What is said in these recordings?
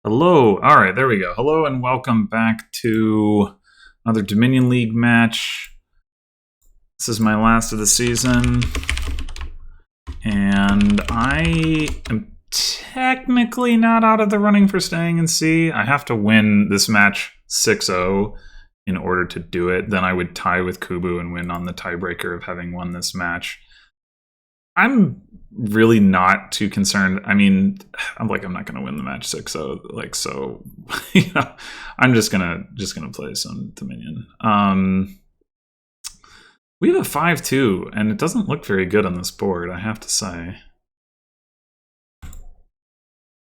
Hello. All right, there we go. Hello and welcome back to another Dominion League match. This is my last of the season, and I am technically not out of the running for staying in C. I have to win this match 6-0 in order to do it. Then I would tie with Kubu and win on the tiebreaker of having won this match. I'm really not too concerned. I mean, I'm not going to win the match 6-0, so I'm just going to play some Dominion. We have a 5-2 and it doesn't look very good on this board, I have to say.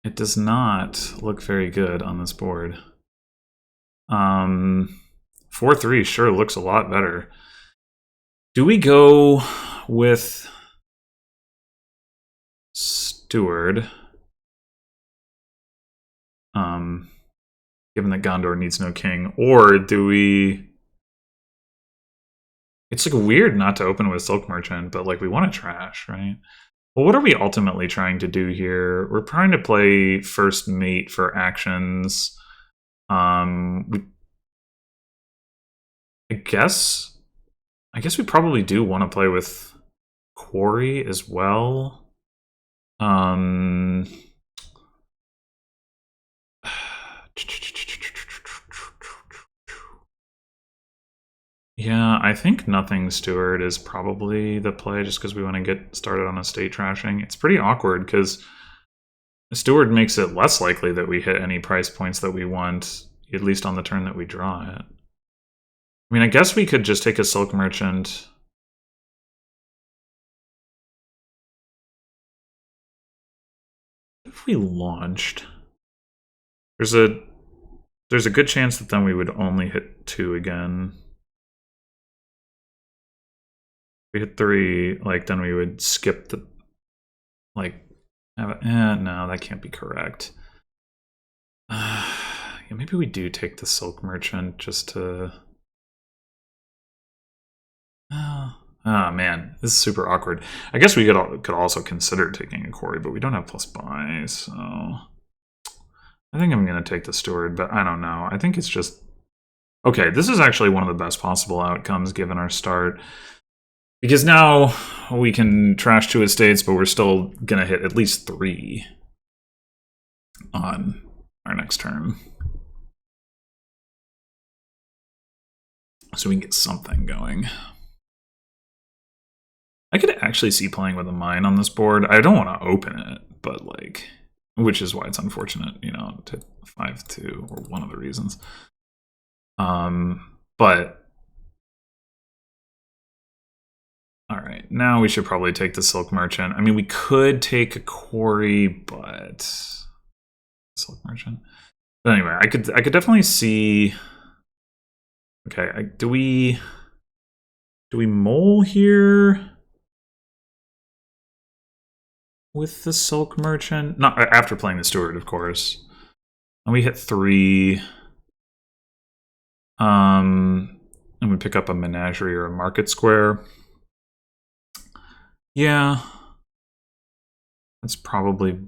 It does not look very good on this board. 4-3 sure looks a lot better. Do we go with Steward, given that Gondor needs no king, or do we? It's weird not to open with Silk Merchant, but we want to trash, right? Well, what are we ultimately trying to do here? We're trying to play first mate for actions. I guess we probably do want to play with Quarry as well. Yeah, I think nothing Steward is probably the play just because we want to get started on estate trashing. It's pretty awkward because Steward makes it less likely that we hit any price points that we want, at least on the turn that we draw it. I mean, I guess we could just take a Silk Merchant. If we launched, there's a good chance that then we would only hit 2 again. If we hit 3, then we would skip the no, that can't be correct. Yeah, maybe we do take the Silk Merchant just to. Oh man, this is super awkward. I guess we could also consider taking a Quarry, but we don't have plus buy, so I think I'm going to take the Steward, but I don't know. I think it's just... Okay, this is actually one of the best possible outcomes given our start. Because now we can trash 2 estates, but we're still going to hit at least 3 on our next turn. So we can get something going. I could actually see playing with a mine on this board. I don't want to open it, but which is why it's unfortunate, to 5-2, or one of the reasons. But all right, now we should probably take the Silk Merchant. I mean, we could take a Quarry, but Silk Merchant. But anyway, I could definitely see. Okay, do we mole here with the Silk Merchant? Not after playing the Steward, of course. And we hit 3. And we pick up a Menagerie or a Market Square. Yeah. That's probably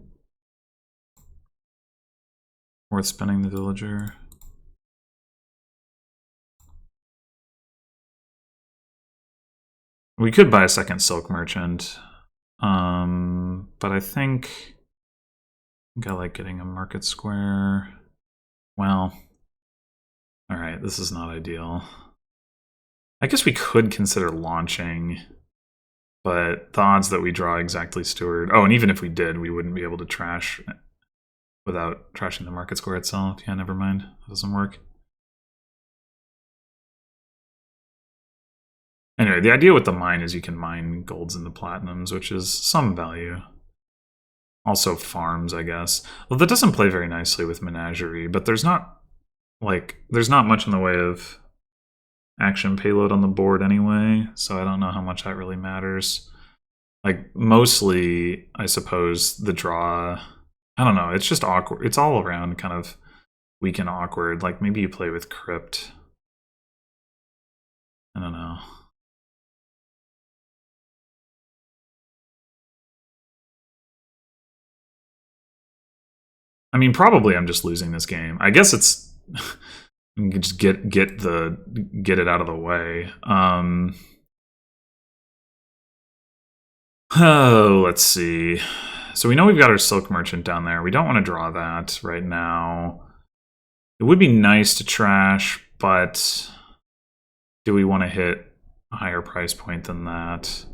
worth spending the Villager. We could buy a second Silk Merchant. But I think I like getting a Market Square. Well, all right, this is not ideal. I guess we could consider launching, but the odds that we draw exactly Steward... Oh, and even if we did, we wouldn't be able to trash without trashing the Market Square itself. Yeah, never mind. That doesn't work. Anyway, the idea with the mine is you can mine golds into platinums, which is some value. Also farms, I guess. Well, that doesn't play very nicely with Menagerie, but there's not much in the way of action payload on the board anyway, so I don't know how much that really matters. Mostly, I suppose, the draw... I don't know, it's just awkward. It's all around kind of weak and awkward. Maybe you play with Crypt. I don't know. I mean, probably I'm just losing this game. I guess it's just get it out of the way. Oh, let's see. So we know we've got our Silk Merchant down there. We don't want to draw that right now. It would be nice to trash, but do we want to hit a higher price point than that?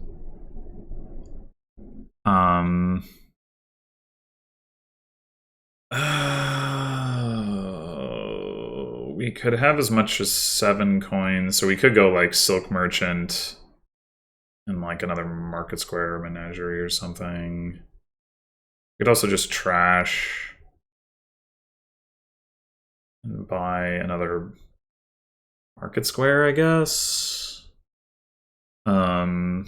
We could have as much as 7 coins, so we could go like Silk Merchant and like another Market Square Menagerie or something. We could also just trash and buy another Market Square, I guess. Try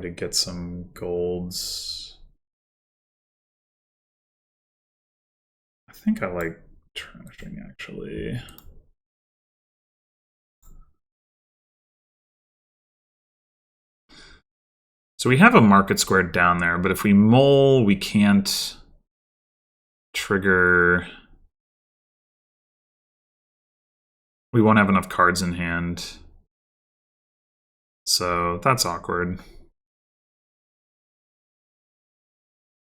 to get some golds. I think I like trashing, actually. So we have a Market Square down there, but if we mole, we can't trigger. We won't have enough cards in hand. So that's awkward.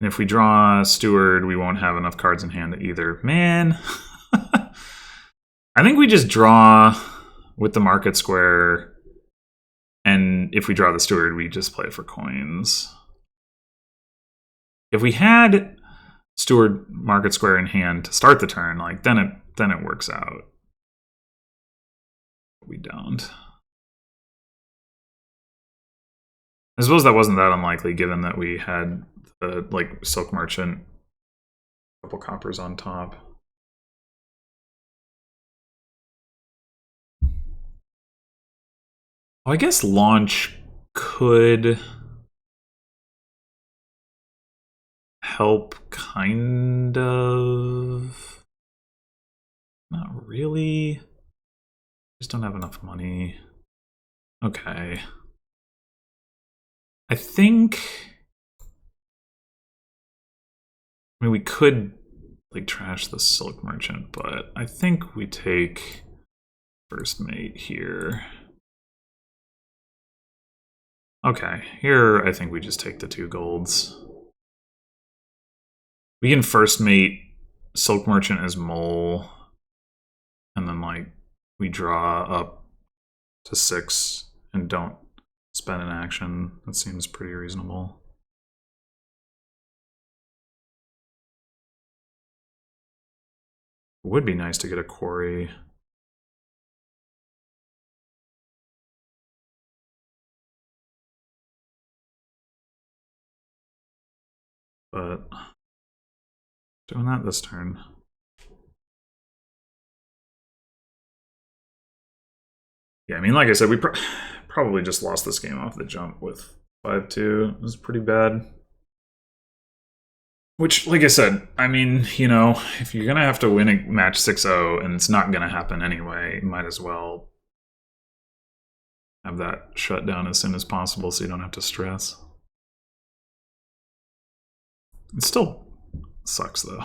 And if we draw Steward, we won't have enough cards in hand either. Man. I think we just draw with the Market Square, and if we draw the Steward, we just play for coins. If we had Steward Market Square in hand to start the turn, like then it works out. But we don't. I suppose that wasn't that unlikely, given that we had the like Silk Merchant, a couple coppers on top. Well, I guess launch could help, kind of. Not really. Just don't have enough money. Okay. I think. I mean, we could like trash the Silk Merchant, but I think we take first mate here. Okay, here I think we just take the 2 golds. We can first mate Silk Merchant as mole, and then like we draw up to 6 and don't spend an action. That seems pretty reasonable. It would be nice to get a quarry. But doing that this turn. Yeah, I mean, like I said, we probably just lost this game off the jump with 5-2. It was pretty bad. Which, like I said, I mean, you know, if you're going to have to win a match 6-0 and it's not going to happen anyway, you might as well have that shut down as soon as possible so you don't have to stress. It still sucks, though.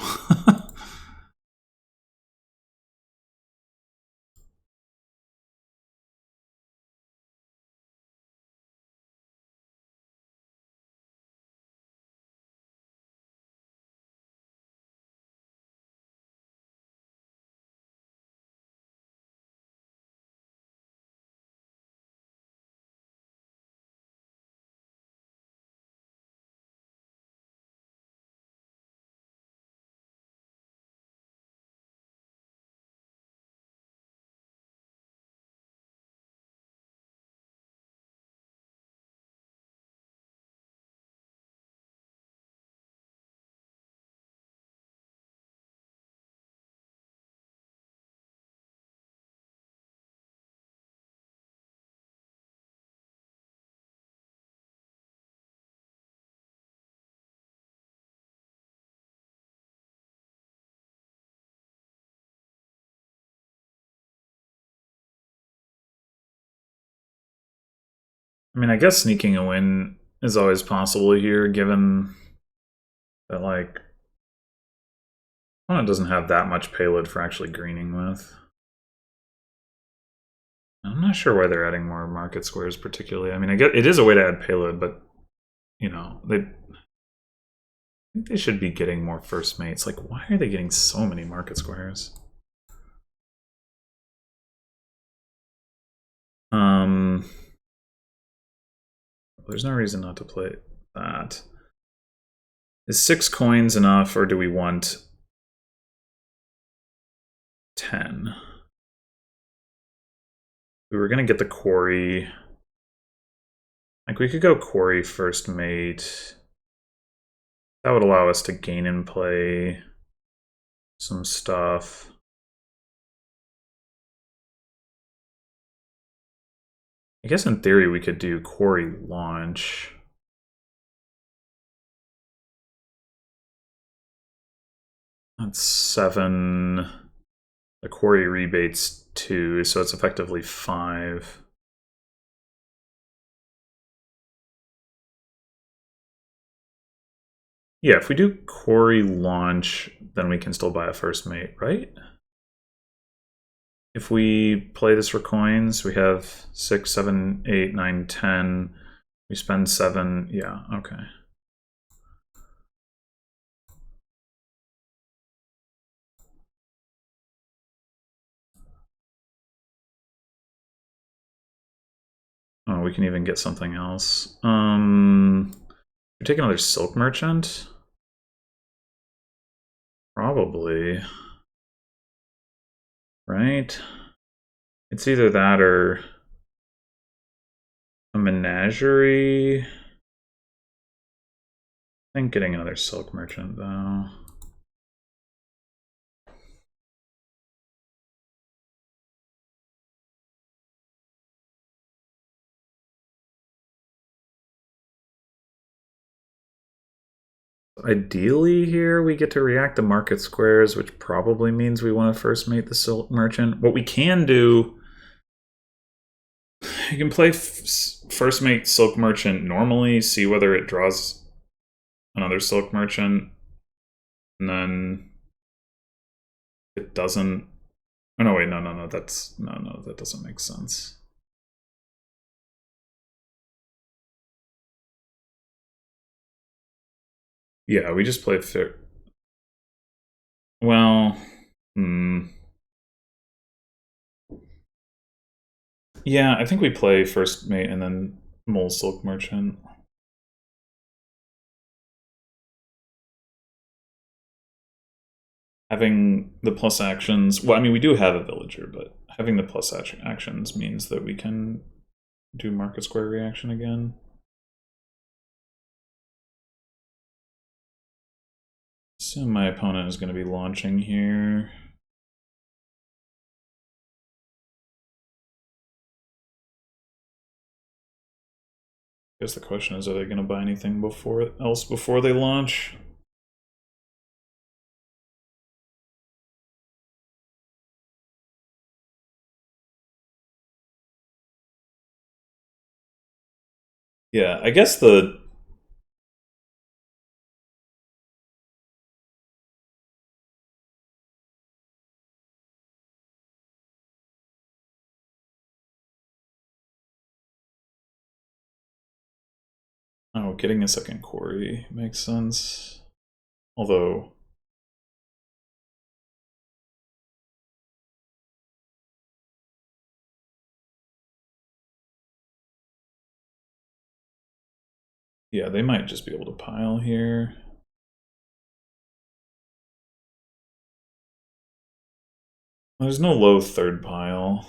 I mean, I guess sneaking a win is always possible here, given that, like, Opponent doesn't have that much payload for actually greening with. I'm not sure why they're adding more market squares particularly. I mean, I get it is a way to add payload, but you know, I think they should be getting more first mates. Like, why are they getting so many market squares? There's no reason not to play that. Is 6 coins enough, or do we want 10? We were gonna get the quarry. Like, we could go quarry first mate. That would allow us to gain and play some stuff. I guess in theory we could do quarry launch. That's 7. The quarry rebates 2, so it's effectively 5. Yeah, if we do quarry launch, then we can still buy a first mate, right? If we play this for coins, we have 6, 7, 8, 9, 10. We spend 7. Yeah, okay. Oh, we can even get something else. We take another silk merchant? Probably. Right? It's either that or a menagerie. I think getting another silk merchant though. Ideally here we get to react to market squares, which probably means we want to first mate the silk merchant. What we can do, you can play first mate silk merchant normally, see whether it draws another silk merchant, and then it doesn't. Oh no, wait, no, that's no, that doesn't make sense. Yeah, we just play fair. Well, yeah, I think we play first mate and then mole silk merchant. Having the plus actions, well, I mean, we do have a villager, but having the plus actions means that we can do market square reaction again. So my opponent is going to be launching here. I guess the question is, are they going to buy anything else before they launch? Yeah, I guess the... Oh, getting a second quarry makes sense. Although... Yeah, they might just be able to pile here. There's no low third pile.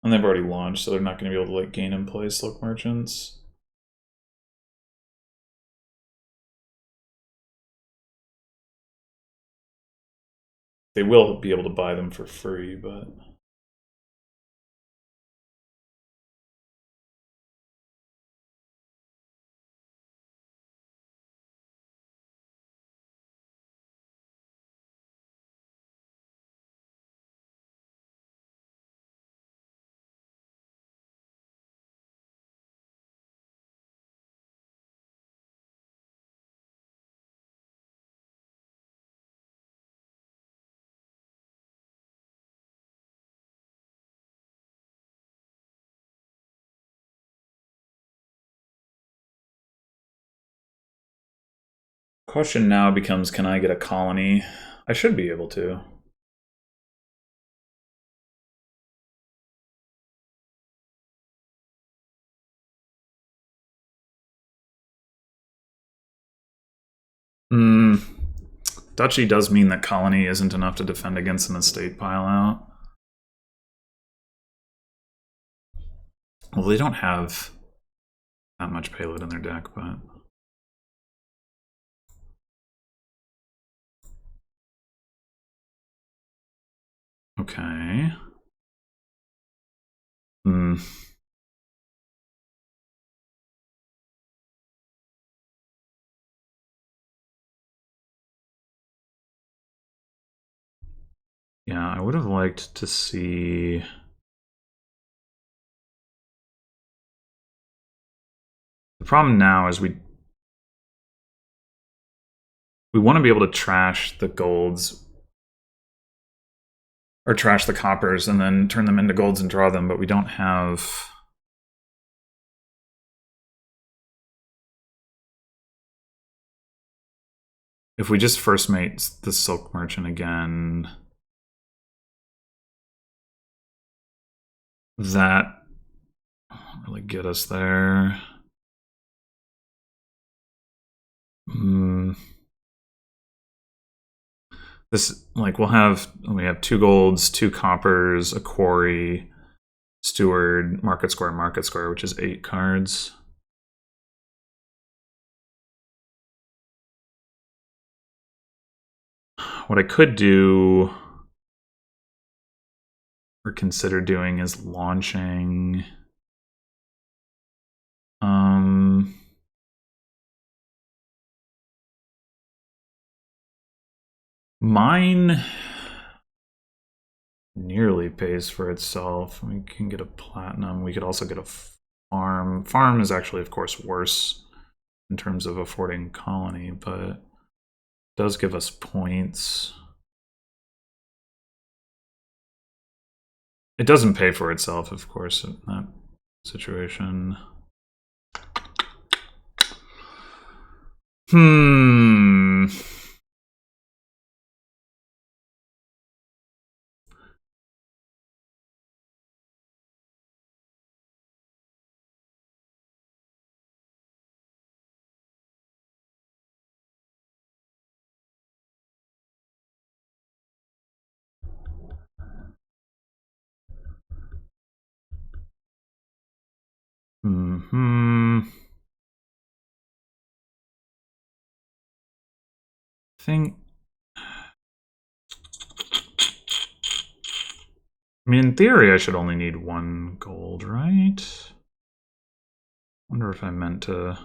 And they've already launched, so they're not going to be able to like gain and play silk merchants. They will be able to buy them for free, but... Question now becomes, can I get a colony? I should be able to. Duchy does mean that colony isn't enough to defend against an estate pile out. Well, they don't have that much payload in their deck, but... Okay. Yeah, I would have liked to see... The problem now is we want to be able to trash the golds or trash the coppers and then turn them into golds and draw them, but we don't have... If we just first mate the Silk Merchant again, that won't really get us there. This, like, we have 2 golds, 2 coppers, a quarry, steward, market square, which is 8 cards. What I could do or consider doing is launching mine nearly pays for itself. We can get a platinum. We could also get a farm. Farm is actually, of course, worse in terms of affording colony, but does give us points. It doesn't pay for itself, of course, in that situation. I mean, in theory, I should only need 1 gold, right? Wonder if I meant to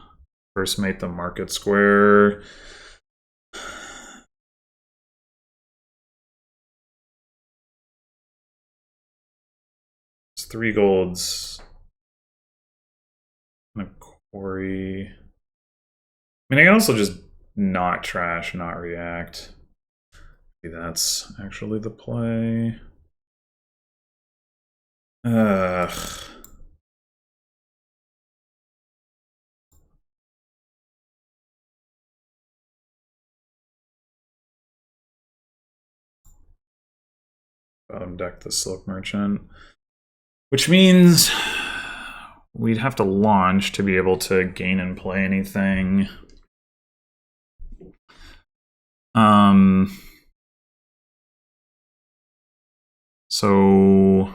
first mate the market square. It's 3 golds and a quarry. I mean, I can also just not trash, not react. Maybe that's actually the play. Ugh. Bottom deck the Silk Merchant. Which means we'd have to launch to be able to gain and play anything. So...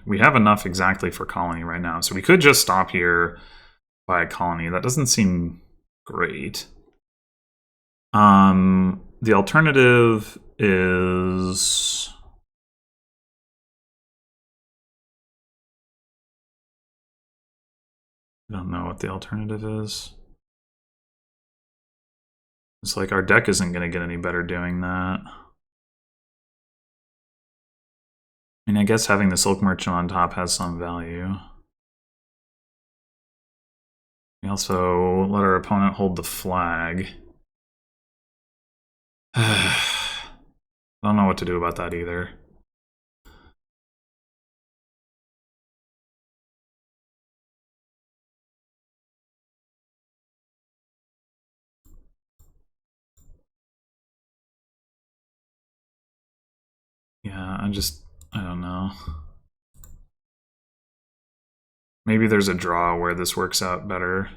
We have enough exactly for colony right now, so we could just stop here by a colony. That doesn't seem great. The alternative is... I don't know what the alternative is. It's like our deck isn't going to get any better doing that. I mean, I guess having the Silk Merchant on top has some value. We also let our opponent hold the flag. I don't know what to do about that either. Yeah, I don't know. Maybe there's a draw where this works out better.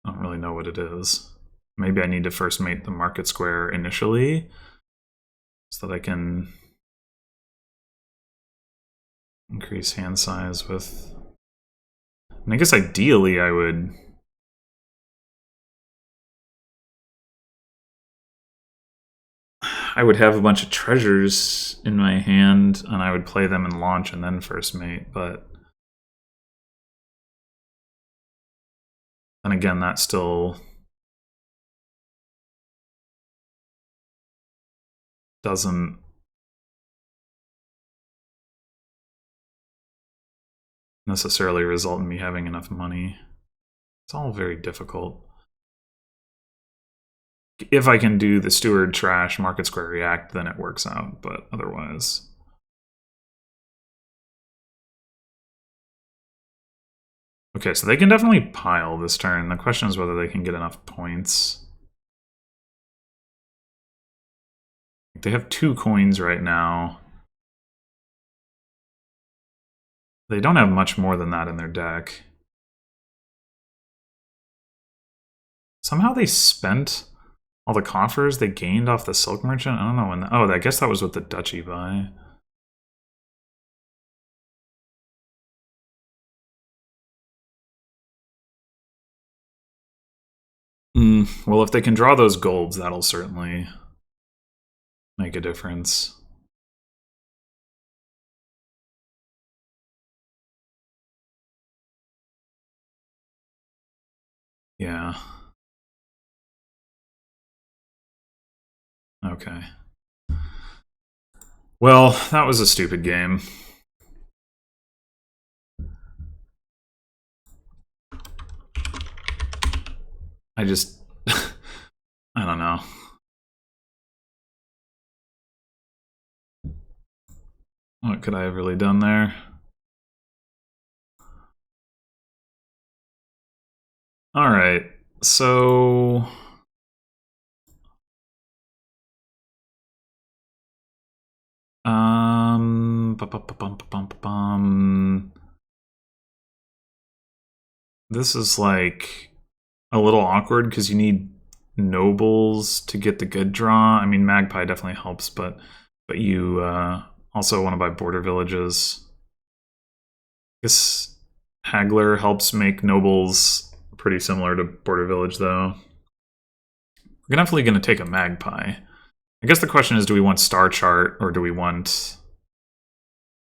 I don't really know what it is. Maybe I need to first mate the market square initially so that I can increase hand size with... And I guess ideally I would... have a bunch of treasures in my hand and I would play them in launch and then first mate, but... And again, that still doesn't necessarily result in me having enough money. It's all very difficult. If I can do the steward trash market square react, then it works out, but otherwise... Okay, so they can definitely pile this turn. The question is whether they can get enough points. They have 2 coins right now. They don't have much more than that in their deck. Somehow they spent all the coffers they gained off the Silk Merchant. I don't know when. Oh, I guess that was with the Duchy buy. Well, if they can draw those golds, that'll certainly make a difference. Yeah. Okay. Well, that was a stupid game. I just... I don't know. What could I have really done there? Alright, so... This is like a little awkward because you need nobles to get the good draw. I mean, Magpie definitely helps, but you also want to buy border villages. I guess Haggler helps make nobles pretty similar to border village, though. We're definitely going to take a Magpie. I guess the question is, do we want Star Chart or do we want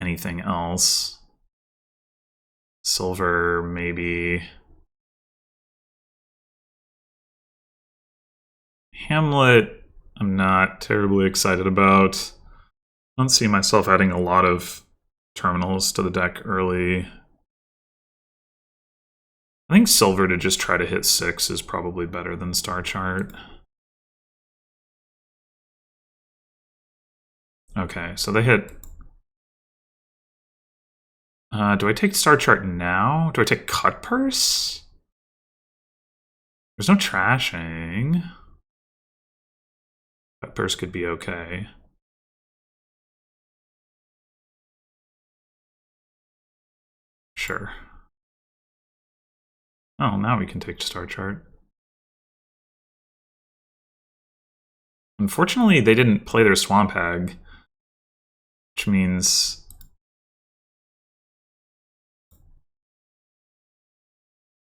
anything else? Silver, maybe. Hamlet, I'm not terribly excited about. I don't see myself adding a lot of terminals to the deck early. I think silver to just try to hit 6 is probably better than Star Chart. Okay, so they hit... do I take Star Chart now? Do I take Cut Purse? There's no trashing. Cut Purse could be okay. Sure. Oh, now we can take Star Chart. Unfortunately, they didn't play their Swamp Hag, which means...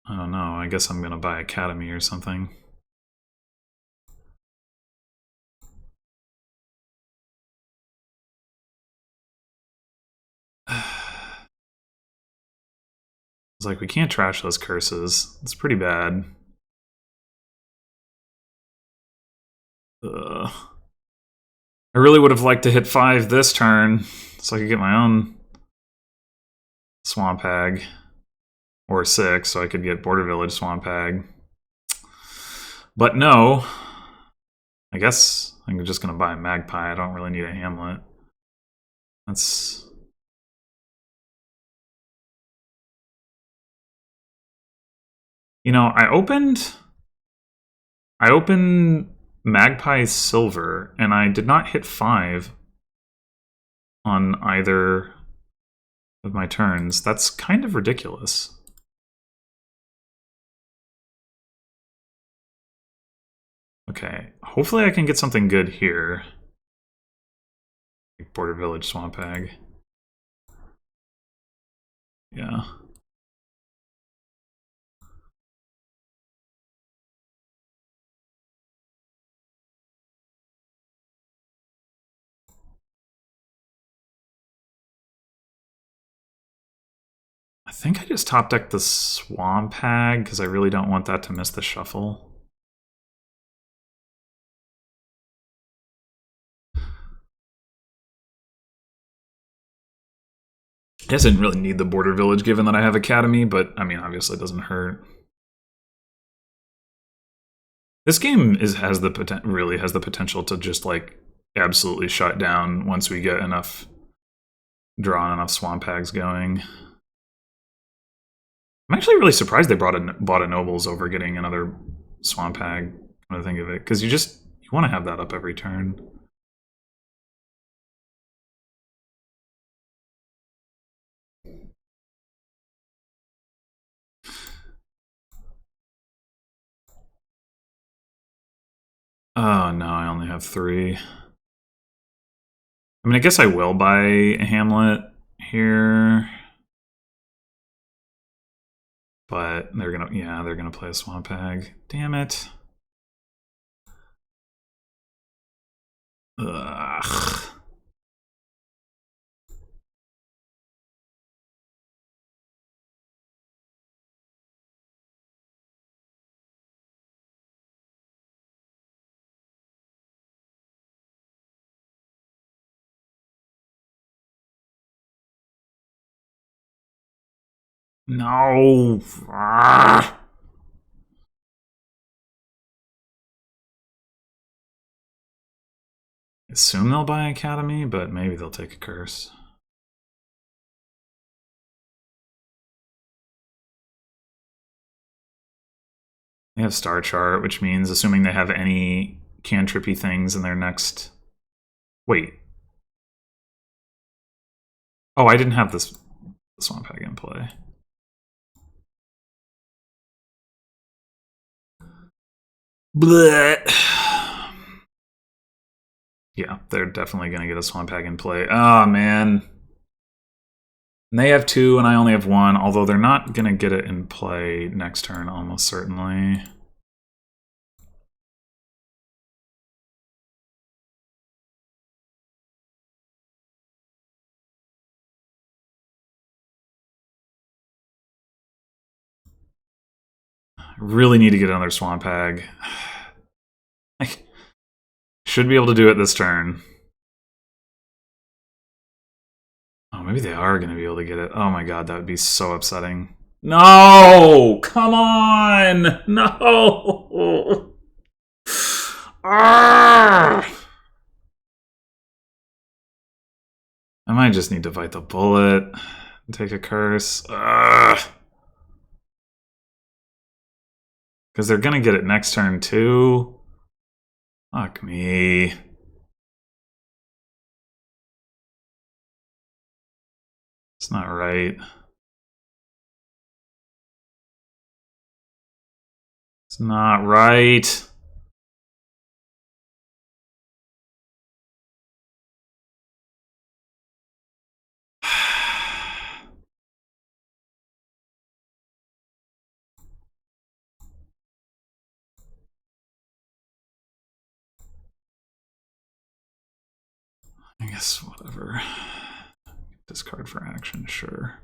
I don't know, I guess I'm gonna buy Academy or something. It's like, we can't trash those curses. It's pretty bad. Ugh. I really would have liked to hit 5 this turn, so I could get my own Swamp Hag. Or 6, so I could get Border Village Swamp Hag. But no. I guess I'm just going to buy a Magpie. I don't really need a Hamlet. That's... You know, I opened Magpie Silver, and I did not hit 5 on either of my turns. That's kind of ridiculous. Okay, hopefully I can get something good here. Border Village Swamp Hag. Yeah. I think I just top decked the Swamp Hag because I really don't want that to miss the shuffle. I guess I didn't really need the Border Village given that I have Academy, but I mean, obviously it doesn't hurt. This game really has the potential to just like absolutely shut down once we get enough enough Swamp Hags going. I'm actually really surprised they bought a Nobles over getting another Swamp Hag. When I think of it, because you want to have that up every turn. Oh no, I only have 3. I mean, I guess I will buy a Hamlet here. But they're gonna play a Swamp Hag. Damn it. Ugh. No. Ah. Assume they'll buy Academy, but maybe they'll take a curse. They have Star Chart, which means assuming they have any cantrippy things in their next... Wait. Oh, I didn't have this Swamp Hag in play. Blech. Yeah, they're definitely going to get a Swamp Hag in play. Oh, man. And they have 2, and I only have 1, although they're not going to get it in play next turn, almost certainly. I really need to get another Swamp Hag. I should be able to do it this turn. Oh, maybe they are going to be able to get it. Oh my god, that would be so upsetting. No! Come on! No! I might just need to bite the bullet and take a curse. Because they're going to get it next turn too. Fuck me. It's not right. It's not right. I guess whatever. Discard for action, sure.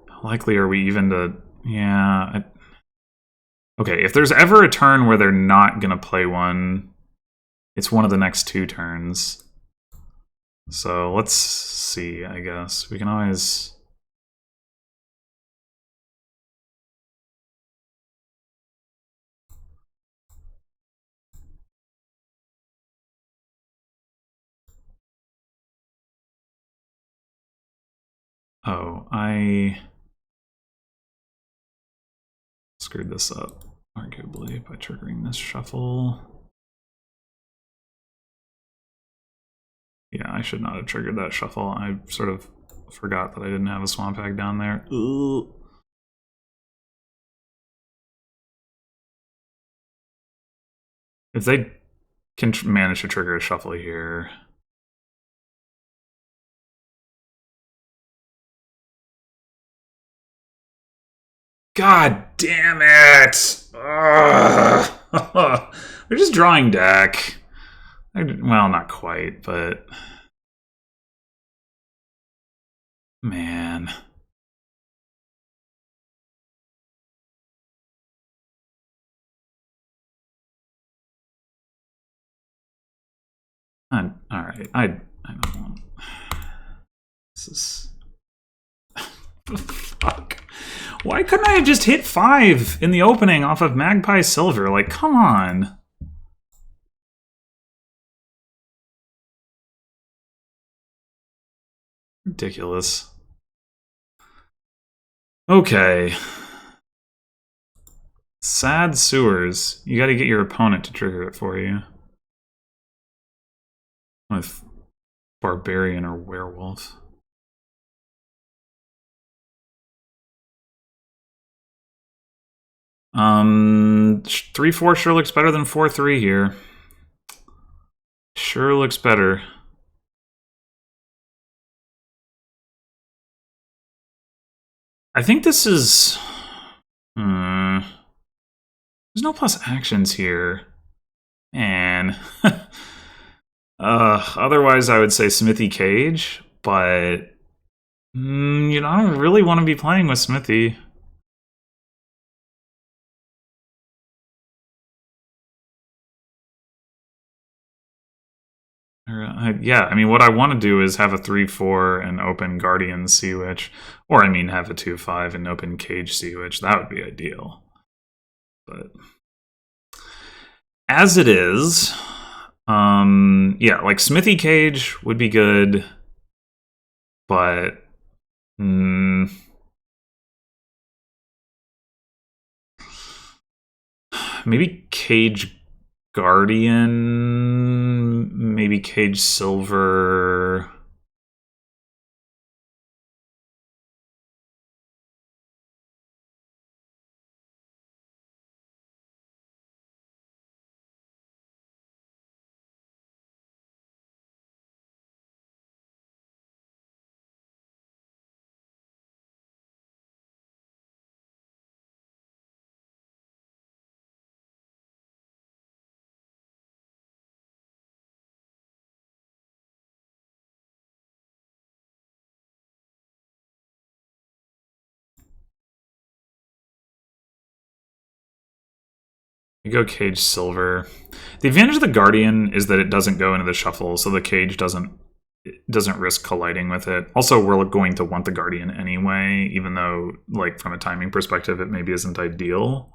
How likely are we even to... Yeah. Okay, if there's ever a turn where they're not going to play one, it's one of the next 2 turns. So let's see, I guess. We can always... Oh, I screwed this up, arguably, by triggering this shuffle. Yeah, I should not have triggered that shuffle. I sort of forgot that I didn't have a Swamp Hag down there. Ooh. If they can manage to trigger a shuffle here... God damn it! They're just drawing deck. Well, not quite, but... Man. Alright, I don't want... This is... Fuck. Why couldn't I have just hit 5 in the opening off of Magpie Silver? Like, come on. Ridiculous. Okay. Sad Sewers. You gotta get your opponent to trigger it for you. With Barbarian or Werewolf. Um, 3-4 sure looks better than 4-3 here. Sure looks better. I think this is... there's no plus actions here. And... otherwise I would say Smithy Cage, but... you know, I don't really want to be playing with Smithy. Yeah, I mean, what I want to do is have a 3-4 and open Guardian Sea Witch. Or, I mean, have a 2-5 and open Cage Sea Witch. That would be ideal. But... as it is... yeah, like, Smithy Cage would be good. But... maybe Cage Guardian, maybe Cage Silver. You go Cage Silver. The advantage of the Guardian is that it doesn't go into the shuffle, so the Cage doesn't risk colliding with it. Also, we're going to want the Guardian anyway, even though, like, from a timing perspective, it maybe isn't ideal.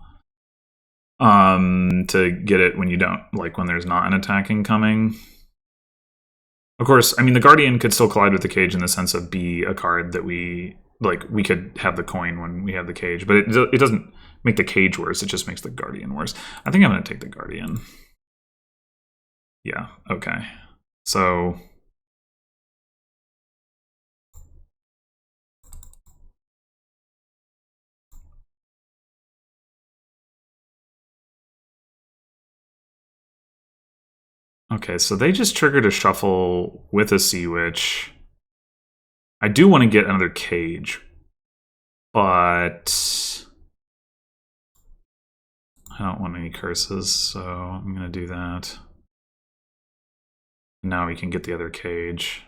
To get it when you don't, like, when there's not an attacking coming. Of course, I mean, the Guardian could still collide with the Cage in the sense of be a card that we could have the coin when we have the Cage, but it doesn't make the Cage worse, it just makes the Guardian worse. I think I'm going to take the Guardian. Yeah, okay. So... okay, so they just triggered a shuffle with a Sea Witch. I do want to get another Cage, but I don't want any curses, so I'm going to do that. Now we can get the other Cage.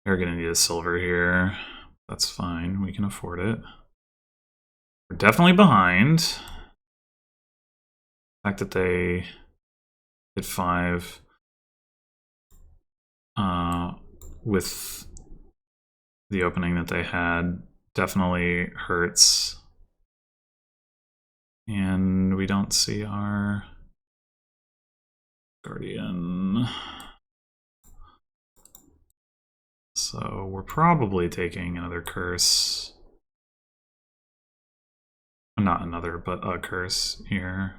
We're going to need a silver here. That's fine, we can afford it. We're definitely behind. The fact that they hit 5 with the opening that they had definitely hurts. And we don't see our Guardian. So we're probably taking another curse. Not another, but a curse here.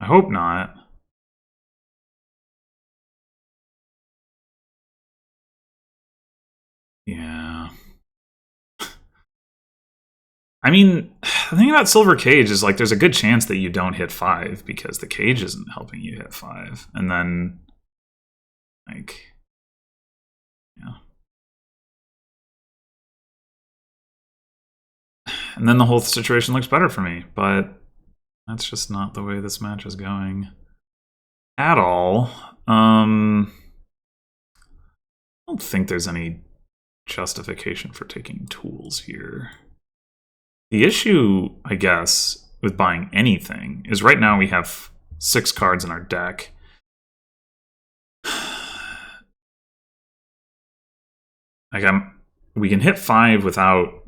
I hope not. Yeah. I mean, the thing about Silver Cage is like there's a good chance that you don't hit 5 because the cage isn't helping you hit 5. And then, like, yeah. And then the whole situation looks better for me, but that's just not the way this match is going at all. I don't think there's any justification for taking tools here. The issue, I guess, with buying anything is right now we have 6 cards in our deck. Like we can hit 5 without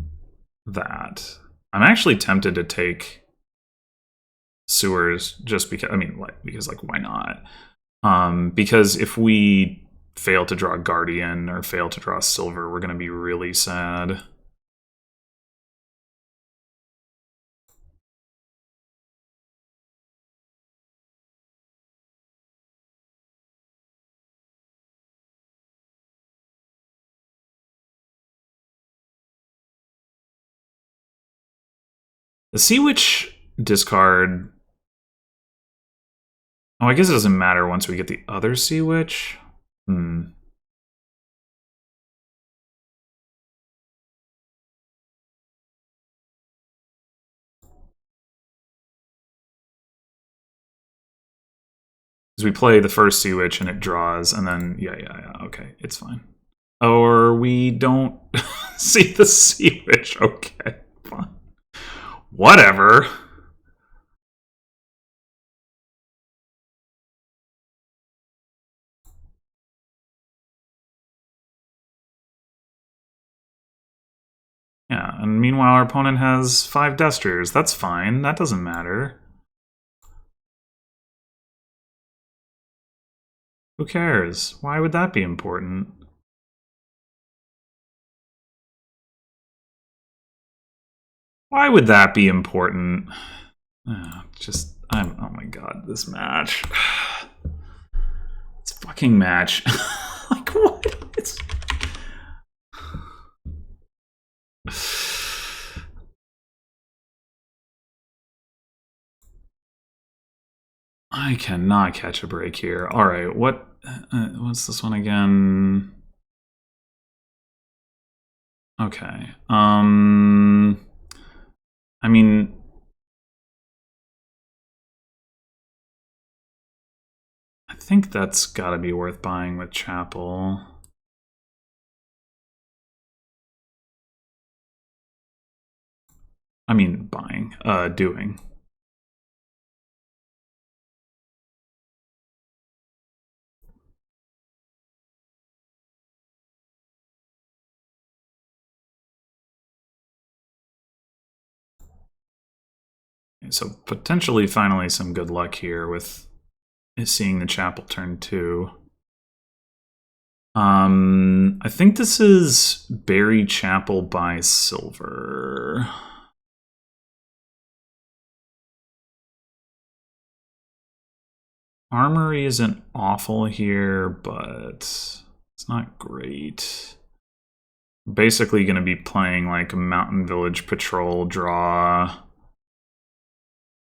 that. I'm actually tempted to take sewers just because, I mean, because why not? Because if we fail to draw Guardian or fail to draw Silver, we're going to be really sad. The Sea Witch discard... Oh, I guess it doesn't matter once we get the other Sea Witch. Because we play the first Sea Witch and it draws, and then, yeah, okay, it's fine. Or we don't see the Sea Witch, okay, fine. Whatever. Yeah, and meanwhile our opponent has 5 Desters. That's fine, that doesn't matter. Who cares? Why would that be important? Why would that be important? Oh my god, this match. This fucking match. Like, what? I cannot catch a break here. Alright, what's this one again? Okay. I mean... I think that's gotta be worth buying with Chapel. I mean, buying. Doing. So potentially finally some good luck here with seeing the Chapel turn 2. I think this is Bury Chapel by Silver. Armory isn't awful here, but it's not great. Basically going to be playing like a Mountain Village Patrol draw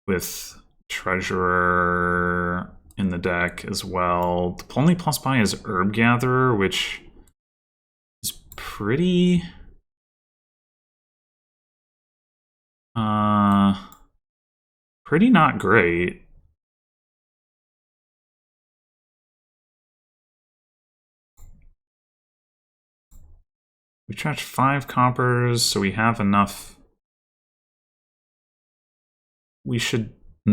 with Treasurer in the deck as well. The only plus buy is Herb Gatherer, which is pretty... pretty not great. We charge 5 coppers, so we have enough. We should... So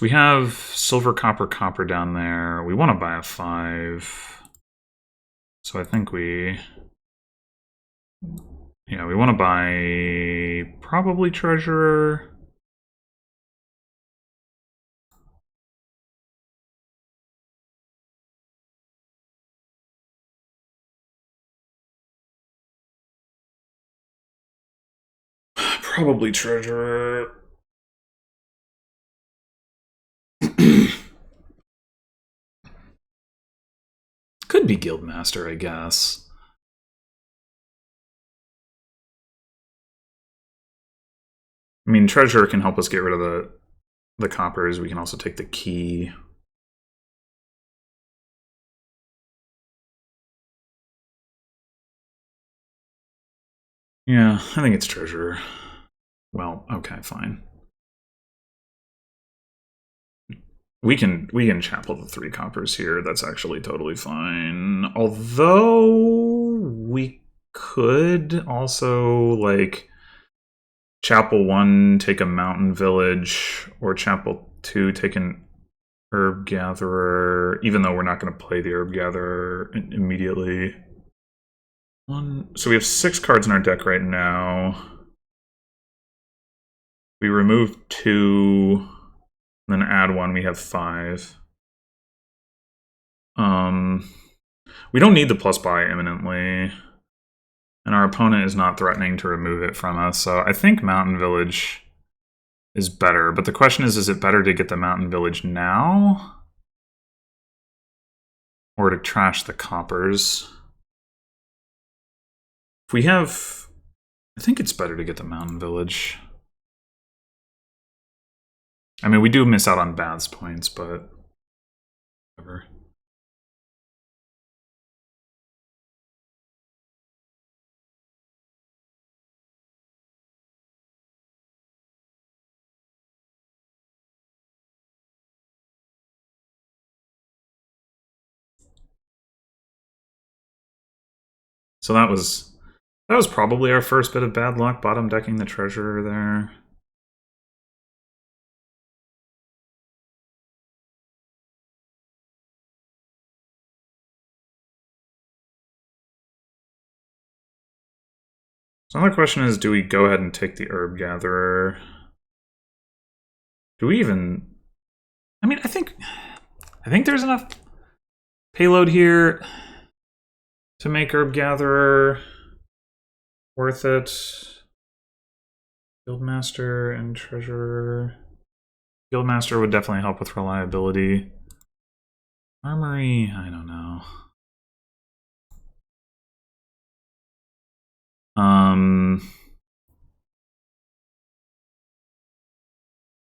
we have silver, copper, copper down there. We want to buy a 5. So I think we want to buy probably Treasurer. Probably Treasurer. Could be Guildmaster, I guess. I mean, Treasurer can help us get rid of the coppers. We can also take the key. Yeah, I think it's Treasurer. Well, okay, fine. We can chapel the 3 coppers here. That's actually totally fine. Although we could also like chapel 1 take a mountain village, or chapel 2 take an herb gatherer, even though we're not going to play the herb gatherer immediately. So we have 6 cards in our deck right now. We remove 2, then add 1, we have 5. We don't need the plus buy imminently, and our opponent is not threatening to remove it from us, so I think Mountain Village is better. But the question is it better to get the Mountain Village now, or to trash the coppers? If we have... I think it's better to get the Mountain Village. I mean, we do miss out on Bath's points, but... whatever. So that was probably our first bit of bad luck, bottom decking the Treasurer there. So another question is, do we go ahead and take the Herb Gatherer? Do we even... I mean, I think there's enough payload here to make Herb Gatherer worth it. Guildmaster and Treasurer. Guildmaster would definitely help with reliability. Armory, I don't know.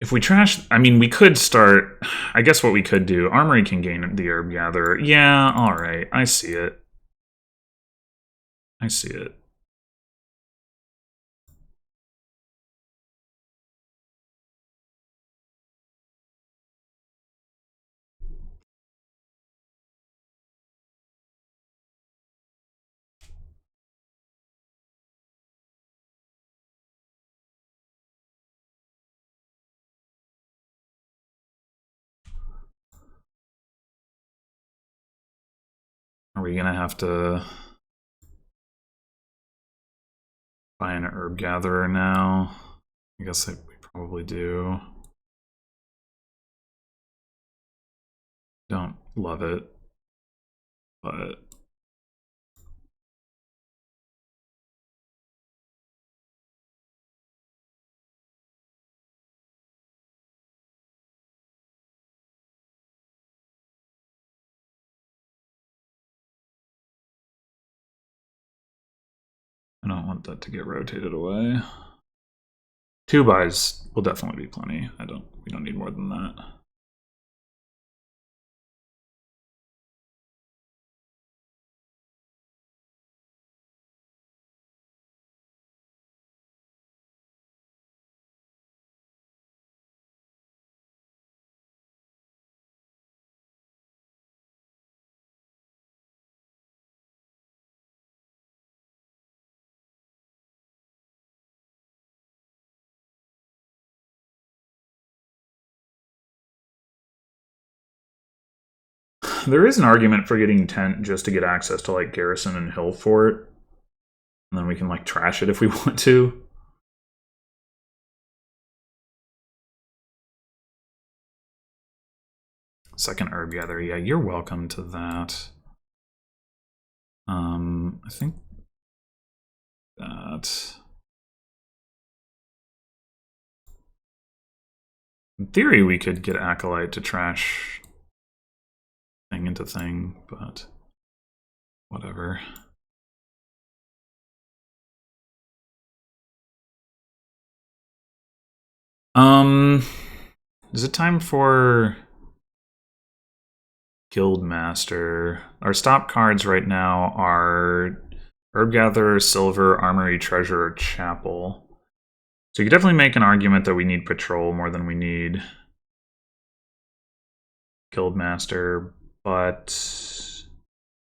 If we trash... I mean, we could start... I guess what we could do... Armory can gain the Herb Gatherer. Yeah, alright. I see it. I see it. Are we gonna have to buy an Herb Gatherer now? I guess we probably do. Don't love it, but... I don't want that to get rotated away. 2 buys will definitely be plenty. We don't need more than that. there is an argument for getting tent just to get access to like Garrison and Hill Fort. And then we can like trash it if we want to. Second herb gather, yeah, you're welcome to that. I think that in theory we could get Acolyte to trash thing into thing, but whatever. Is it time for Guildmaster? Our stop cards right now are Herb Gatherer, Silver, Armory, Treasurer, Chapel. So you could definitely make an argument that we need Patrol more than we need Guildmaster, but if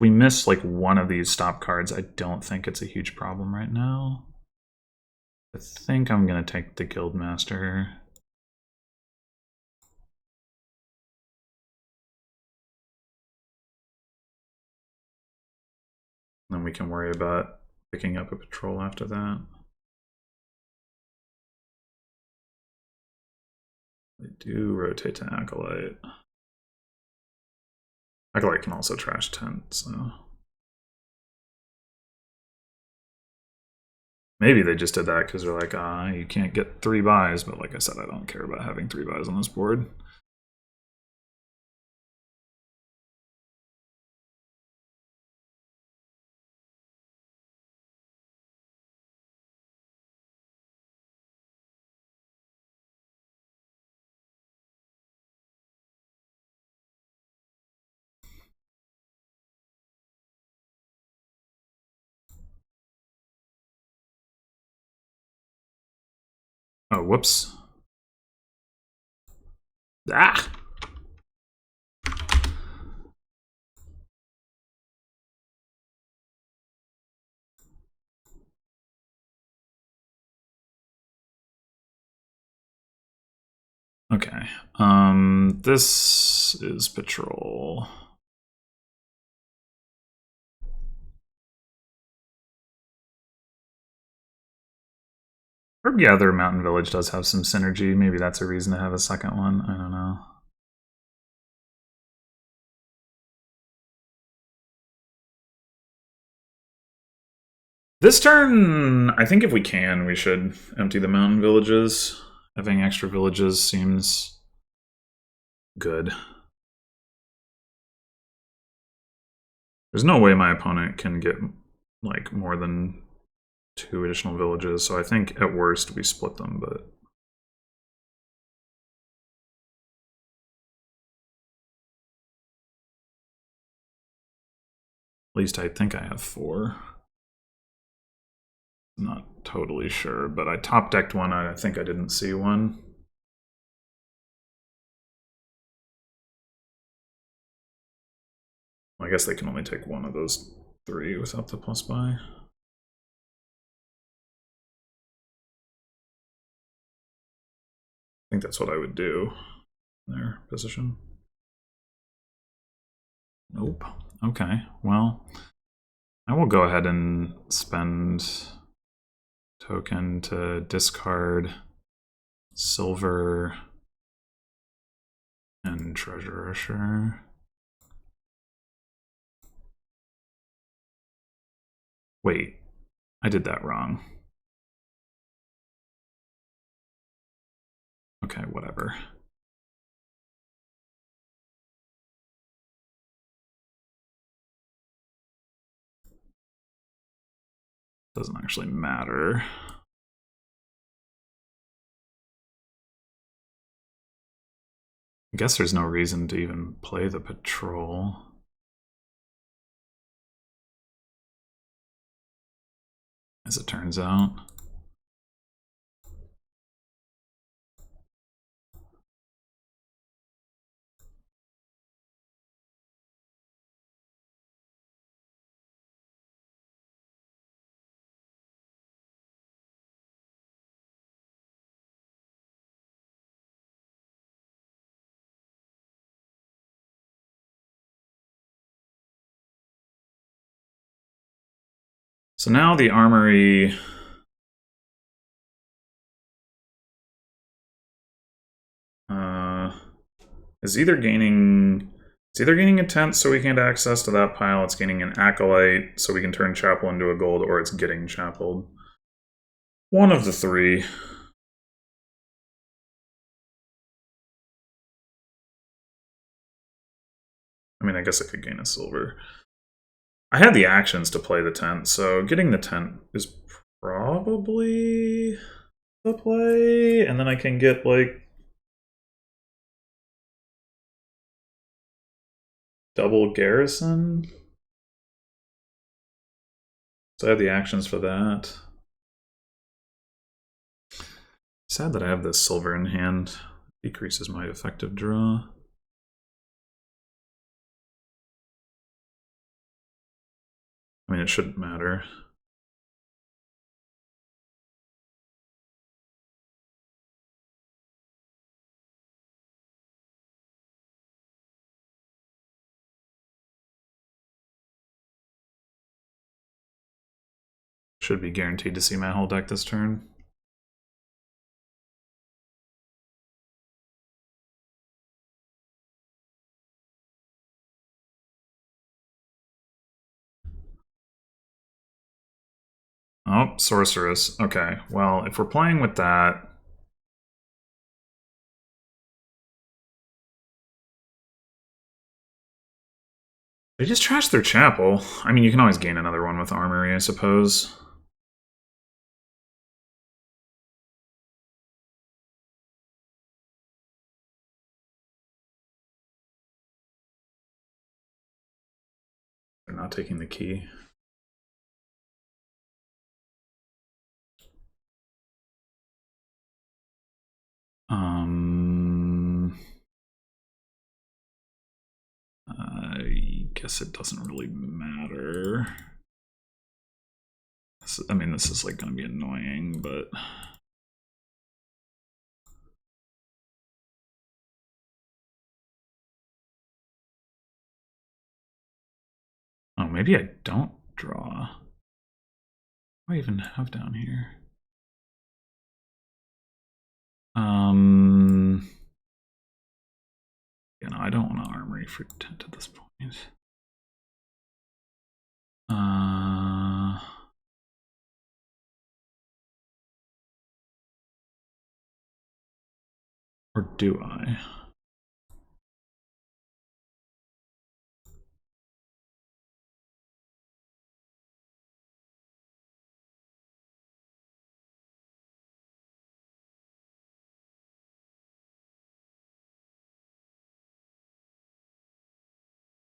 we miss like one of these stop cards, I don't think it's a huge problem right now. I think I'm going to take the Guildmaster. Then we can worry about picking up a patrol after that. They do rotate to Acolyte. Acolyte can also trash tent, so. Maybe they just did that because they're like, you can't get 3 buys, but like I said, I don't care about having 3 buys on this board. Oh, whoops. Ah! Okay. This is patrol. Herb Gather Mountain Village does have some synergy. Maybe that's a reason to have a second one. I don't know. This turn, I think if we can, we should empty the mountain villages. Having extra villages seems good. There's no way my opponent can get like more than 2 additional villages, so I think at worst we split them, but at least I think I have 4. I'm not totally sure, but I top decked one. I think I didn't see one. I guess they can only take one of those 3 without the plus buy. I think that's what I would do in their position. Nope. Okay, well, I will go ahead and spend token to discard Silver and Treasure Usher. Wait, I did that wrong. Okay, whatever. Doesn't actually matter. I guess there's no reason to even play the patrol. As it turns out. So now the armory is either gaining a tent so we can get access to that pile, it's gaining an acolyte so we can turn chapel into a gold, or it's getting chapeled. One of the three. I mean, I guess I could gain a silver. I had the actions to play the tent, so getting the tent is probably the play, and then I can get, like, double garrison. So I have the actions for that. Sad that I have this silver in hand. Decreases my effective draw. I mean, it shouldn't matter. Should be guaranteed to see my whole deck this turn. Oh, Sorceress. Okay, well, if we're playing with that... They just trashed their chapel. I mean, you can always gain another one with Armory, I suppose. They're not taking the key. I guess it doesn't really matter. I mean, this is like going to be annoying, but... Oh, maybe I don't draw. What do I even have down here? You know, I don't want to Armory for tent at this point. Or do I?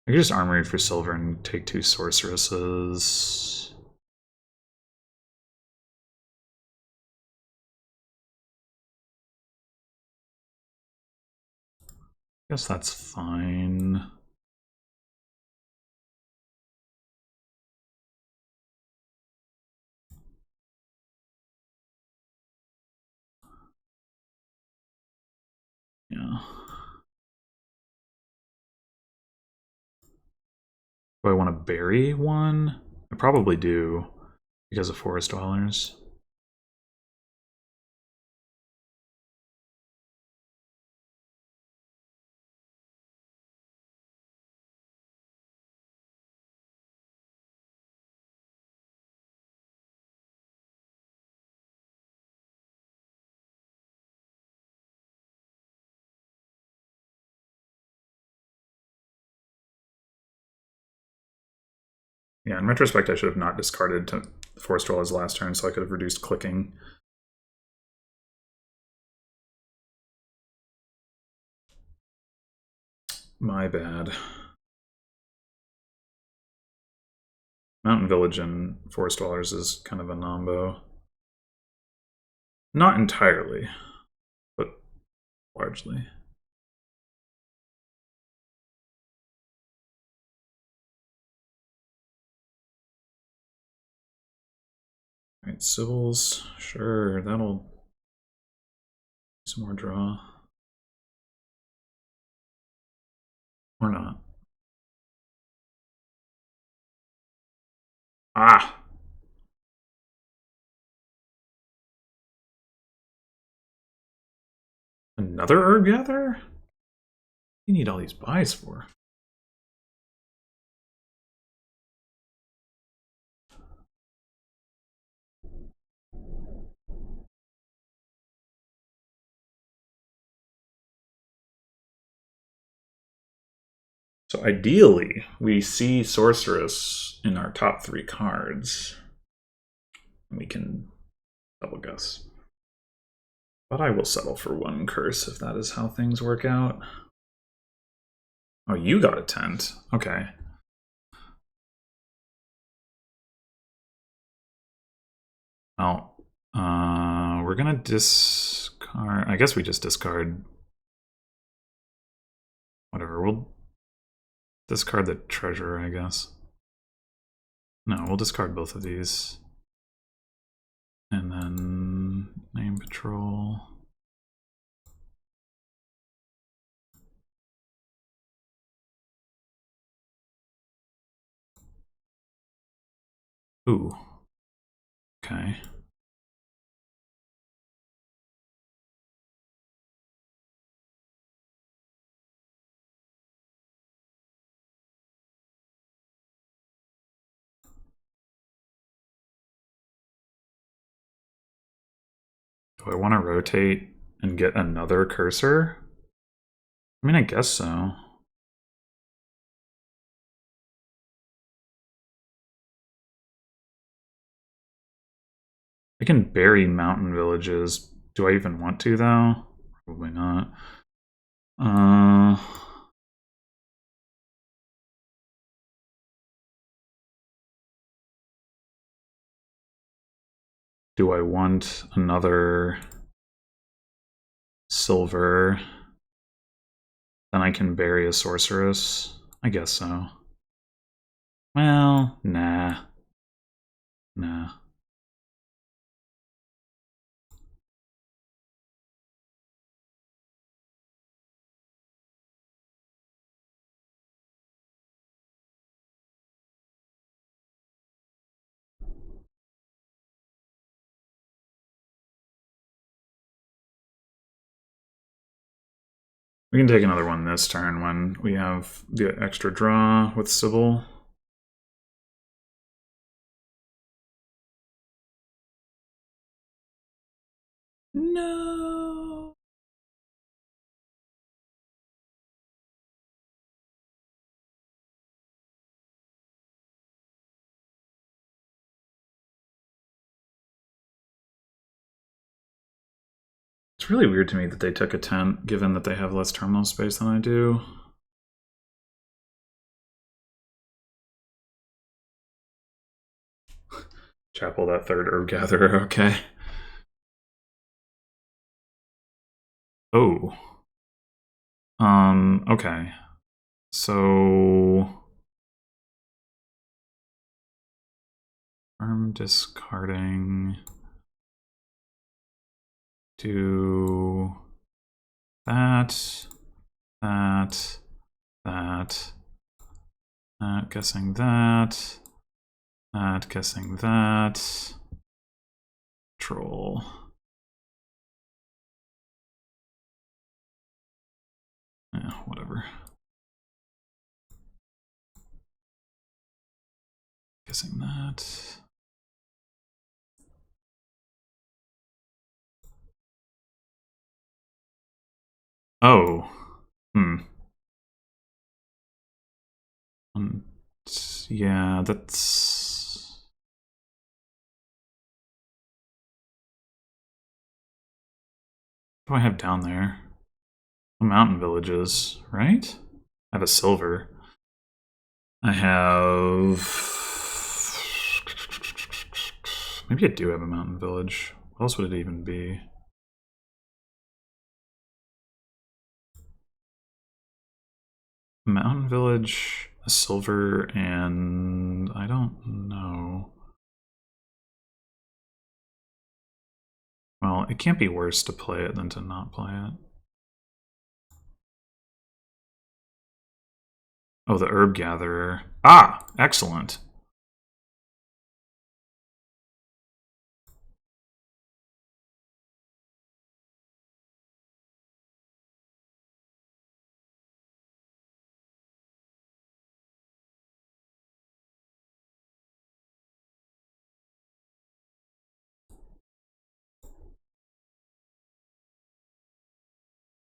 I could just Armory for silver and take 2 sorceresses. Guess that's fine. Yeah. Do I want to bury one? I probably do, because of Forest Dwellers. Yeah, in retrospect, I should have not discarded to Forest Dwellers last turn, so I could have reduced clicking. My bad. Mountain Village and Forest Dwellers is kind of a nombo. Not entirely, but largely. Alright, Civils. Sure, that'll... some more draw. Or not. Ah! Another herb gatherer? You need all these buys for. So ideally, we see Sorceress in our top 3 cards. We can double guess. But I will settle for 1 curse if that is how things work out. Oh, you got a tent. Okay. Well, we're gonna discard. I guess we just discard. Whatever. We'll discard the treasure, I guess. No, we'll discard both of these. And then name patrol. Ooh. Okay. Do I want to rotate and get another cursor? I mean, I guess so. I can bury mountain villages. Do I even want to, though? Probably not. Do I want another silver? Then I can bury a sorceress? I guess so. Well, nah. Nah. We can take another one this turn when we have the extra draw with Sybil. No. It's really weird to me that they took a tent, given that they have less terminal space than I do. Chapel, that third herb gatherer, okay. Oh. Okay. So I'm discarding. Do that, guessing that, guessing that, troll. Yeah, whatever. Guessing that. Oh. Yeah, that's... What do I have down there? Mountain villages, right? I have a silver. I have... Maybe I do have a mountain village. What else would it even be? Mountain village, a silver, and I don't know. Well, it can't be worse to play it than to not play it. Oh, the herb gatherer. Ah, excellent.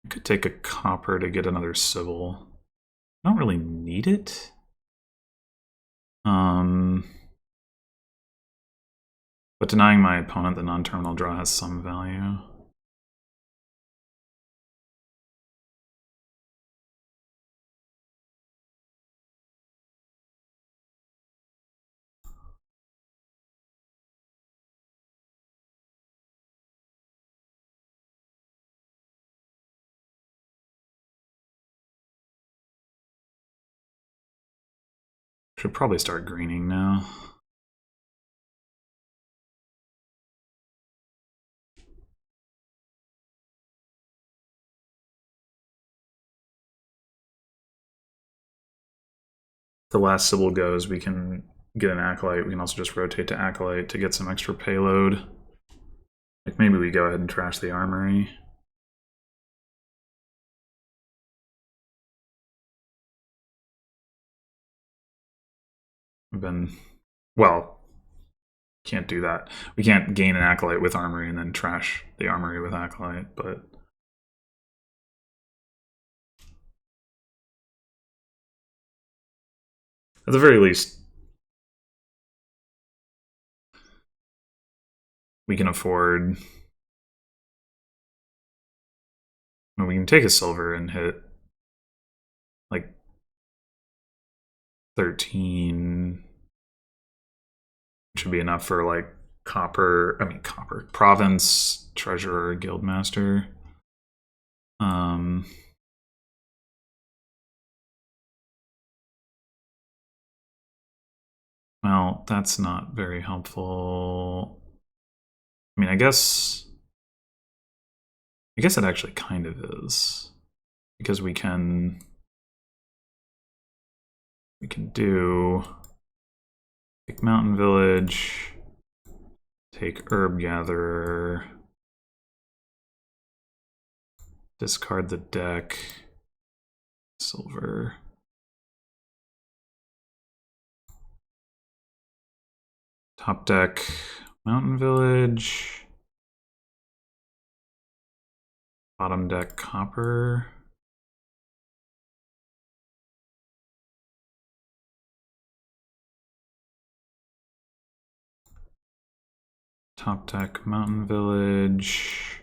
I could take a copper to get another civil. I don't really need it. But denying my opponent the non-terminal draw has some value. Should probably start greening now. The last Sybil goes, we can get an Acolyte. We can also just rotate to Acolyte to get some extra payload. Like maybe we go ahead and trash the Armory. We've been, well, can't do that. We can't gain an Acolyte with Armory and then trash the Armory with Acolyte, but at the very least, we can afford. I mean, we can take a silver and hit like 13. Should be enough for like copper. Province, treasurer, guildmaster. Well, that's not very helpful. I mean, I guess it actually kind of is, because we can do take Mountain Village, take Herb Gatherer, discard the deck, silver. Top deck, Mountain Village. Bottom deck, copper. Top deck, Mountain Village.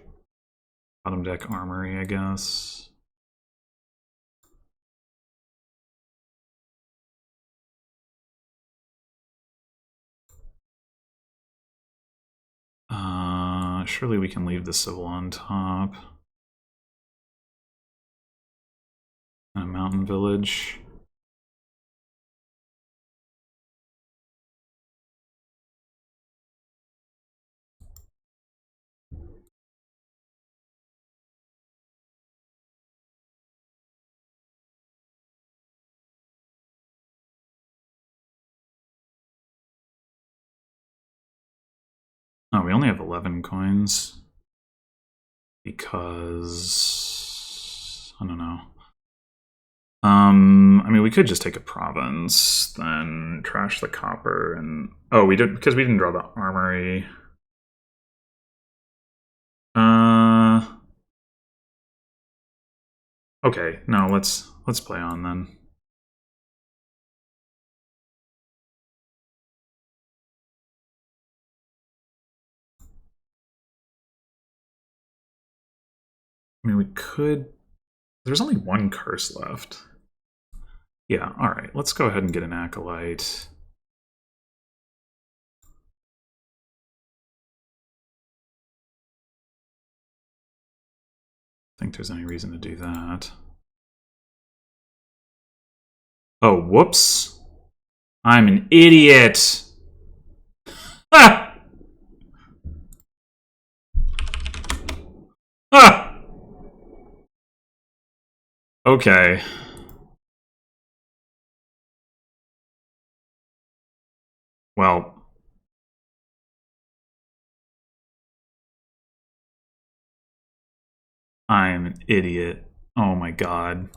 Bottom deck, Armory, I guess. Surely we can leave the civil on top. And a Mountain Village. Oh, we only have 11 coins. Because I don't know. I mean, we could just take a province, then trash the copper, and we did, because we didn't draw the Armory. Okay, no, let's play on then. I mean, we could. There's only one curse left. Yeah, alright, let's go ahead and get an Acolyte. I think there's any reason to do that. Oh, whoops. I'm an idiot. Ah! Ah! Okay. Well. I am an idiot. Oh my god.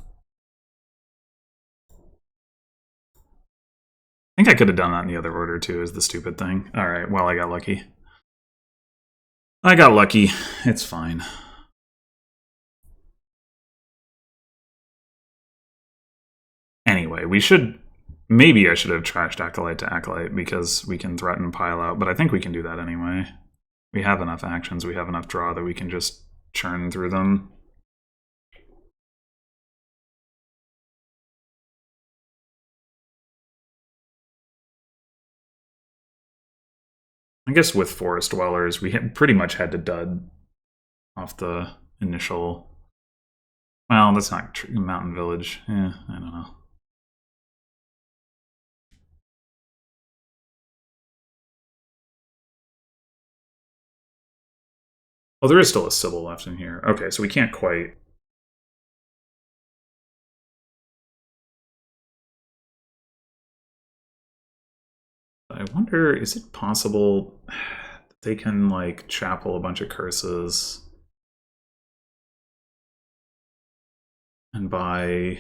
I think I could have done that in the other order too, is the stupid thing. Alright, well, I got lucky. It's fine. Anyway, we should... Maybe I should have trashed Acolyte to Acolyte because we can threaten pile out, but I think we can do that anyway. We have enough actions, we have enough draw that we can just churn through them. I guess with Forest Dwellers, we pretty much had to dud off the initial... Well, that's not true. Mountain Village. Yeah, I don't know. Oh, there is still a Sybil left in here. Okay, so we can't quite... I wonder, is it possible that they can, like, chapel a bunch of curses and buy...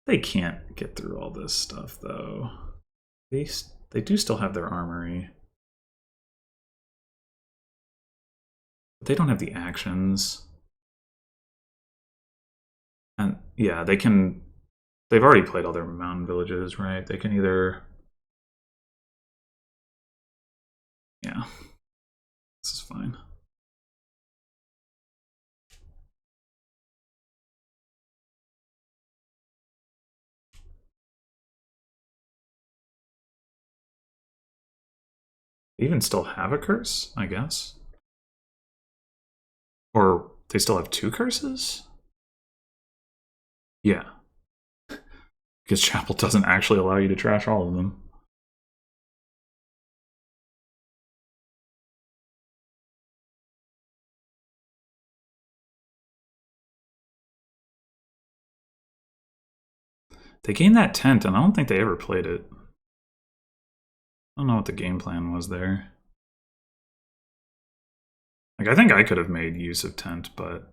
They can't get through all this stuff, though. They do still have their armory. But they don't have the actions. And, yeah, they can... They've already played all their mountain villages, right? They can either... Yeah. This is fine. They even still have a curse, I guess. Or they still have 2 curses? Yeah. Because Chapel doesn't actually allow you to trash all of them. They gained that tent, and I don't think they ever played it. I don't know what the game plan was there. Like, I think I could have made use of tent, but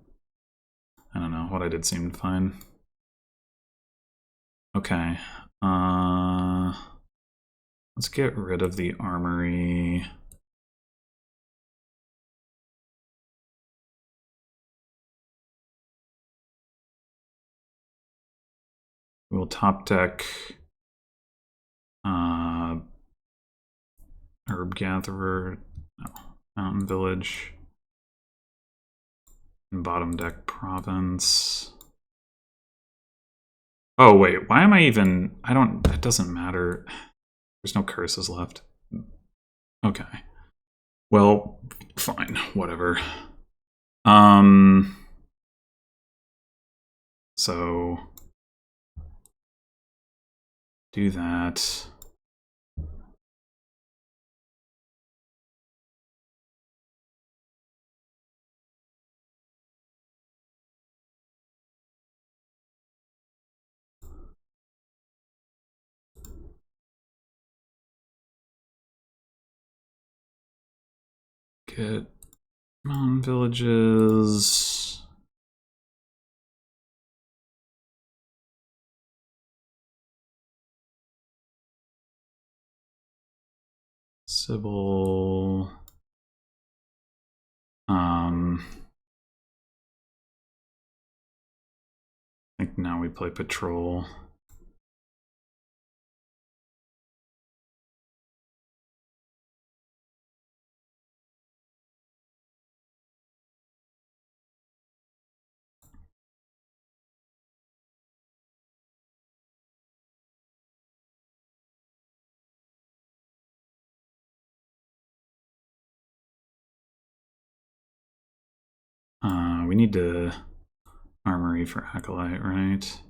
I don't know. What I did seemed fine. Okay. Let's get rid of the armory. We'll top deck Herb Gatherer, no, Mountain Village, and bottom deck Province. Oh wait, why am I even... I don't... It doesn't matter. There's no curses left. Okay. Well, fine, whatever. So... do that. Get mountain villages. Sybil. I think now we play Patrol. We need to armory for Acolyte, right?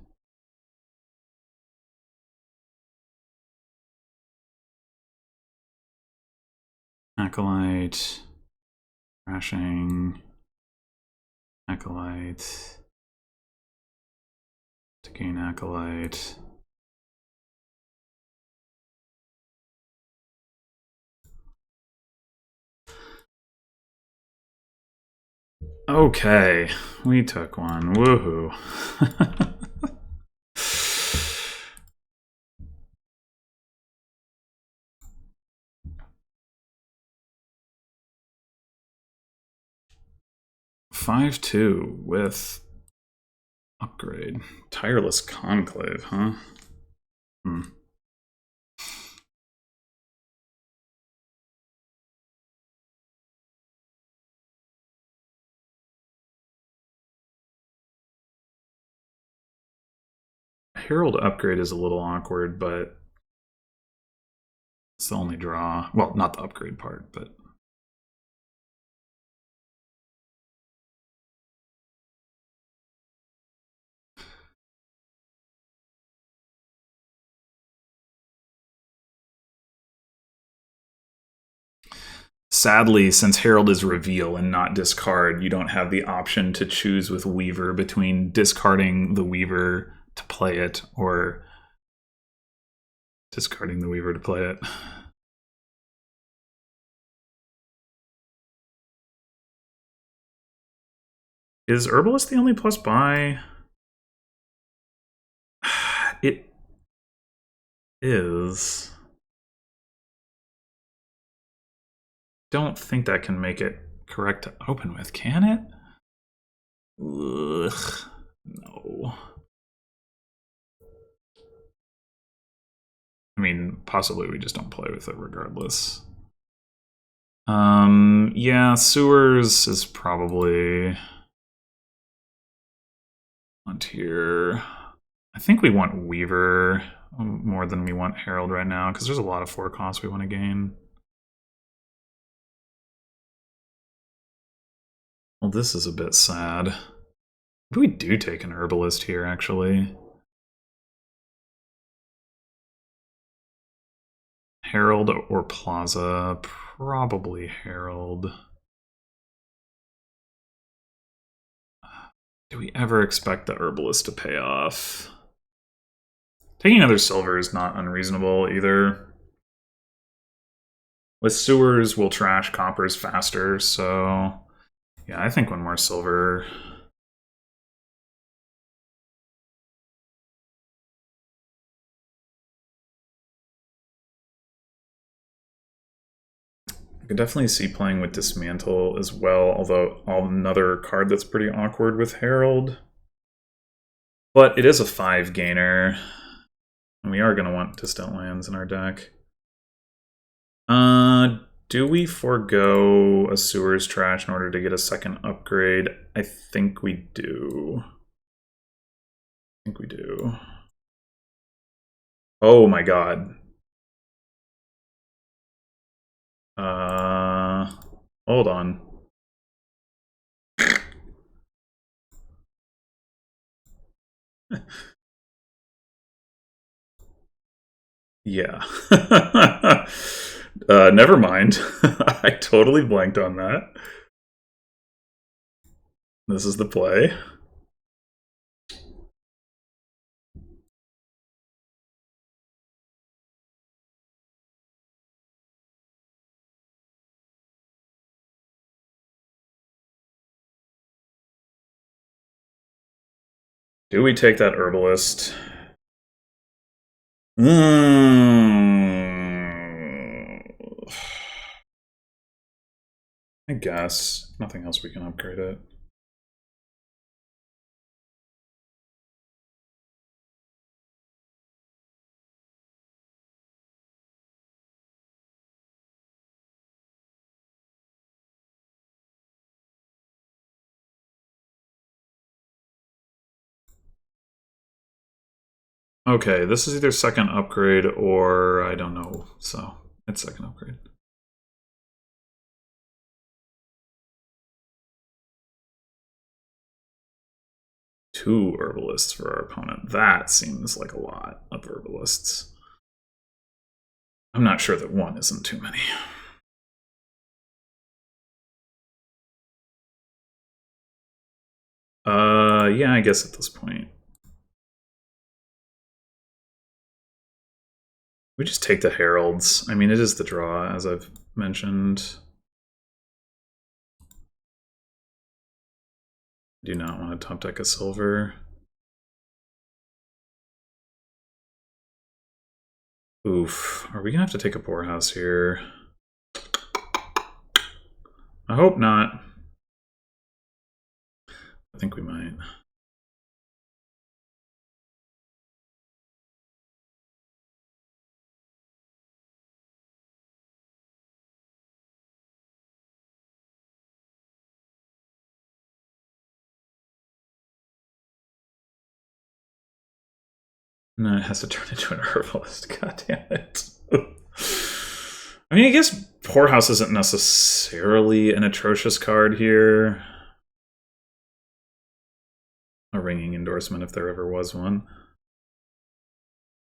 Acolyte, crashing, Acolyte, to gain Acolyte. Okay, we took one. Woohoo. (5-2) with upgrade. Tireless Conclave, huh? Hmm. Herald upgrade is a little awkward, but it's the only draw. Well, not the upgrade part, but sadly, since Herald is reveal and not discard, you don't have the option to choose with Weaver between discarding the Weaver to play it or discarding the Weaver to play it. Is Herbalist the only plus buy? It is. Don't think that can make it correct to open with, can it? Ugh, no. I mean, possibly we just don't play with it regardless. Yeah, Sewers is probably on tier. I think we want Weaver more than we want Herald right now, because there's a lot of 4 costs we want to gain. Well, this is a bit sad. Maybe we do take an Herbalist here, actually. Herald or Plaza? Probably Herald. Do we ever expect the Herbalist to pay off? Taking another silver is not unreasonable either. With Sewers, we'll trash coppers faster, so yeah, I think one more silver. I could definitely see playing with Dismantle as well, although another card that's pretty awkward with Herald. But it is a 5 gainer, and we are going to want distant lands in our deck. Do we forego a Sewers trash in order to get a second upgrade? I think we do. Oh my god. Hold on. Yeah. Never mind. I totally blanked on that. This is the play. Do we take that Herbalist? I guess. Nothing else we can upgrade it. Okay, this is either second upgrade or I don't know. So it's second upgrade. Two Herbalists for our opponent. That seems like a lot of Herbalists. I'm not sure that one isn't too many. Yeah, I guess at this point. We just take the Heralds. I mean, it is the draw, as I've mentioned. Do not want to top deck a silver. Oof. Are we going to have to take a poorhouse here? I hope not. I think we might. No, it has to turn into an herbalist. God damn it. I mean, I guess Poorhouse isn't necessarily an atrocious card here. A ringing endorsement if there ever was one.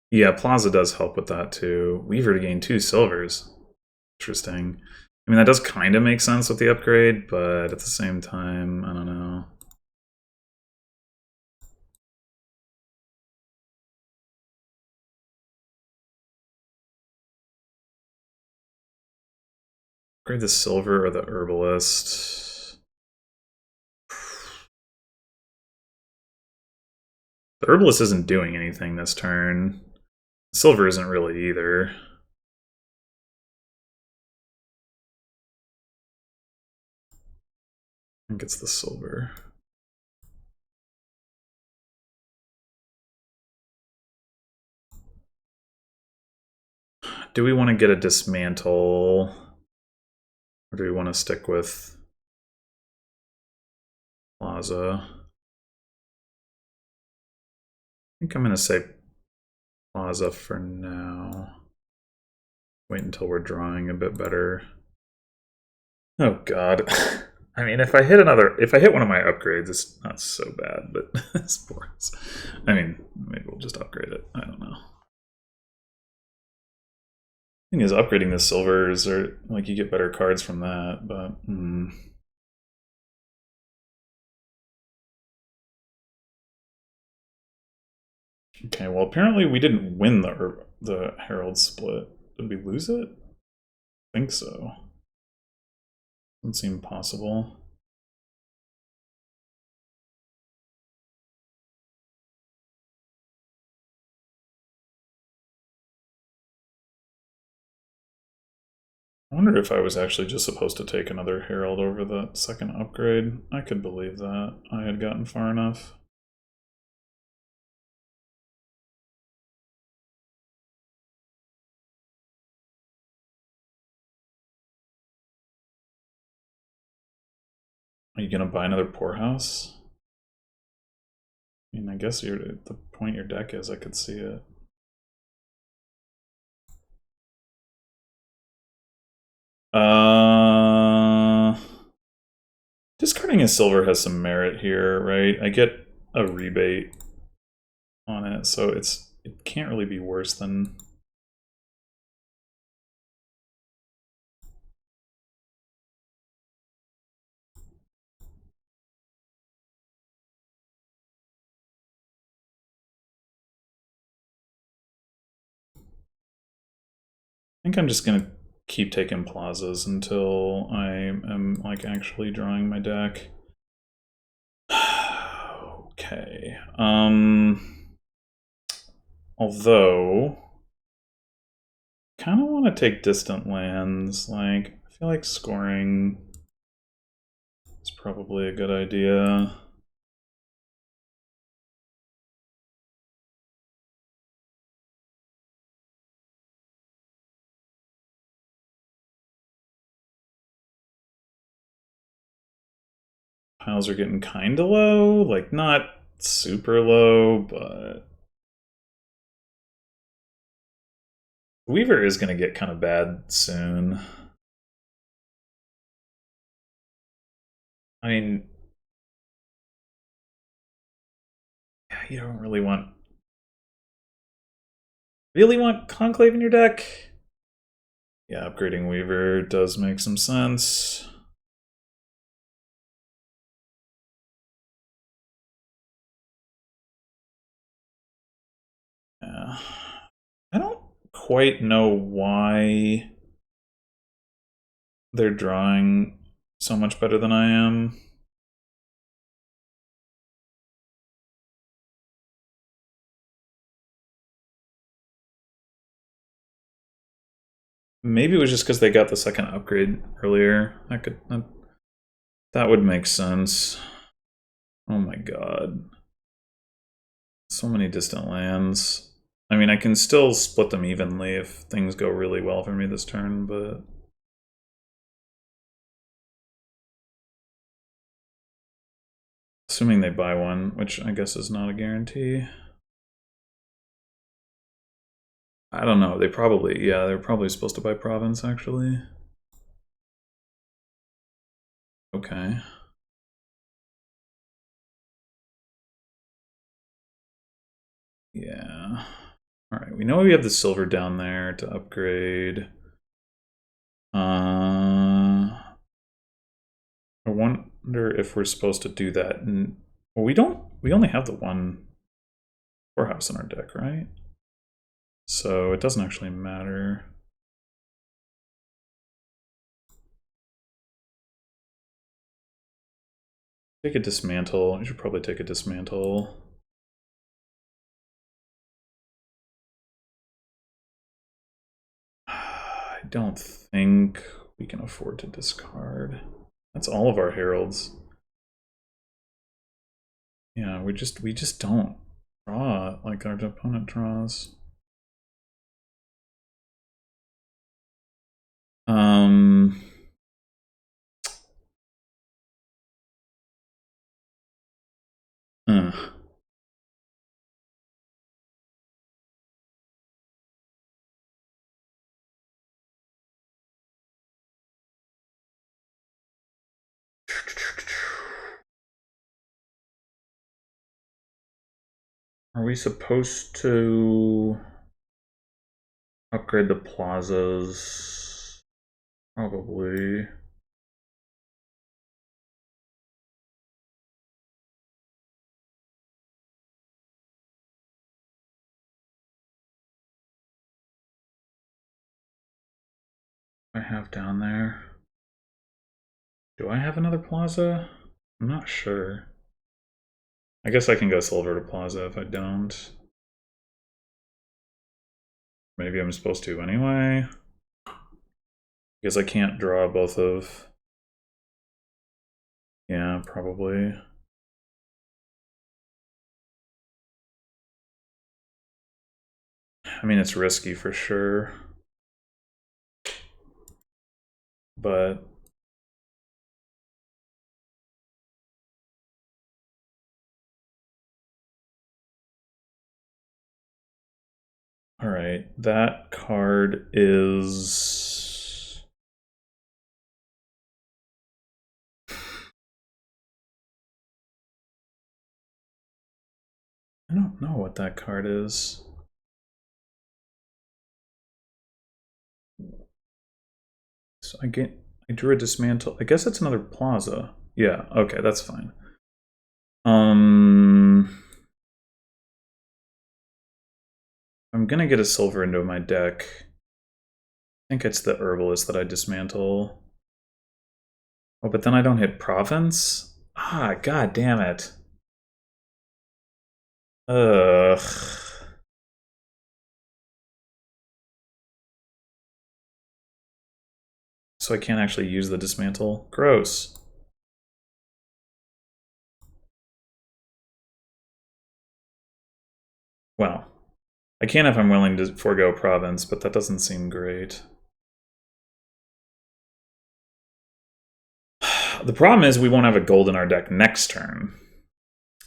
Yeah, Plaza does help with that too. Weaver to gain 2 silvers. Interesting. I mean, that does kind of make sense with the upgrade, but at the same time, I don't know. Upgrade the silver or the herbalist. The herbalist isn't doing anything this turn. Silver isn't really either. I think it's the silver. Do we want to get a dismantle? Or do we want to stick with Plaza? I think I'm going to say Plaza for now. Wait until we're drawing a bit better. Oh god. I mean, if I hit one of my upgrades, it's not so bad, but it's poor. I mean, maybe we'll just upgrade it. I don't know. Thing is, upgrading the silvers, or like you get better cards from that, but okay. Well, apparently we didn't win the Herald split. Did we lose it? I think so. Doesn't seem possible. I wonder if I was actually just supposed to take another Herald over the second upgrade. I could believe that. I had gotten far enough. Are you gonna buy another Poorhouse? I mean, I guess you're at the point your deck is, I could see it. Discarding a silver has some merit here, right? I get a rebate on it, so it can't really be worse than. I think I'm just gonna keep taking plazas until I am like actually drawing my deck. Okay. Although kind of want to take distant lands. Like, I feel like scoring is probably a good idea. Piles are getting kind of low, like not super low, but Weaver is going to get kind of bad soon. I mean, you don't really want Conclave in your deck. Yeah, upgrading Weaver does make some sense. Yeah. I don't quite know why they're drawing so much better than I am. Maybe it was just because they got the second upgrade earlier. That would make sense. Oh my god. So many distant lands. I mean, I can still split them evenly if things go really well for me this turn, but assuming they buy one, which I guess is not a guarantee. I don't know. They probably, yeah, they're probably supposed to buy province, actually. Okay. Yeah. All right, we know we have the silver down there to upgrade. I wonder if we're supposed to do that. Well, we don't. We only have the one poorhouse in our deck, right? So it doesn't actually matter. Take a dismantle. You should probably take a dismantle. I don't think we can afford to discard. That's all of our heralds. Yeah, we just don't draw like our opponent draws. Uh. Are we supposed to upgrade the plazas? Probably. I have down there. Do I have another plaza? I'm not sure. I guess I can go silver to plaza if I don't. Maybe I'm supposed to anyway. Because I can't draw both of... Yeah, probably. I mean, it's risky for sure. But... Alright, that card is... I don't know what that card is. So I drew a dismantle. I guess it's another plaza. Yeah, okay, that's fine. I'm gonna get a silver into my deck. I think it's the herbalist that I dismantle. Oh, but then I don't hit province? Ah, god damn it. Ugh. So I can't actually use the dismantle? Gross. Well, I can if I'm willing to forego province, but that doesn't seem great. The problem is we won't have a gold in our deck next turn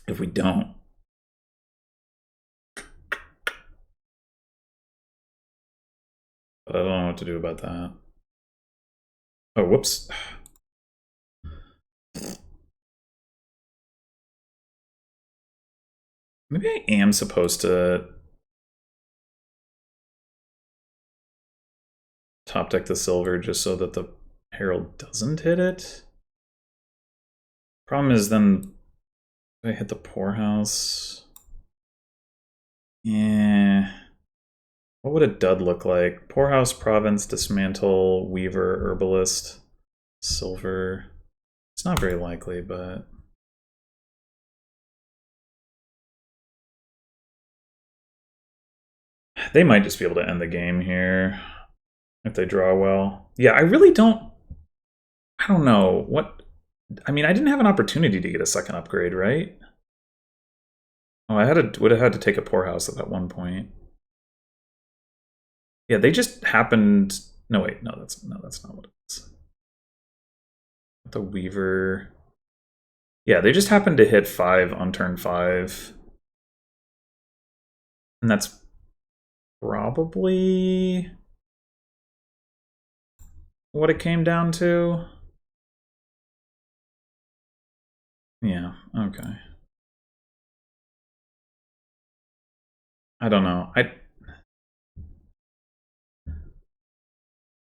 if we don't. But I don't know what to do about that. Oh, whoops. Maybe I am supposed to top deck the silver just so that the herald doesn't hit it. Problem is then if I hit the poorhouse. Yeah. What would a dud look like? Poorhouse, province, dismantle, weaver, herbalist, silver. It's not very likely, but they might just be able to end the game here if they draw well. Yeah, I really don't. I don't know what. I mean, I didn't have an opportunity to get a second upgrade, right? Oh, would have had to take a poorhouse at that one point. Yeah, they just happened. No, wait, no, that's not what it is. The weaver. Yeah, they just happened to hit 5 on turn 5. And that's probably what it came down to. Yeah, okay. I don't know.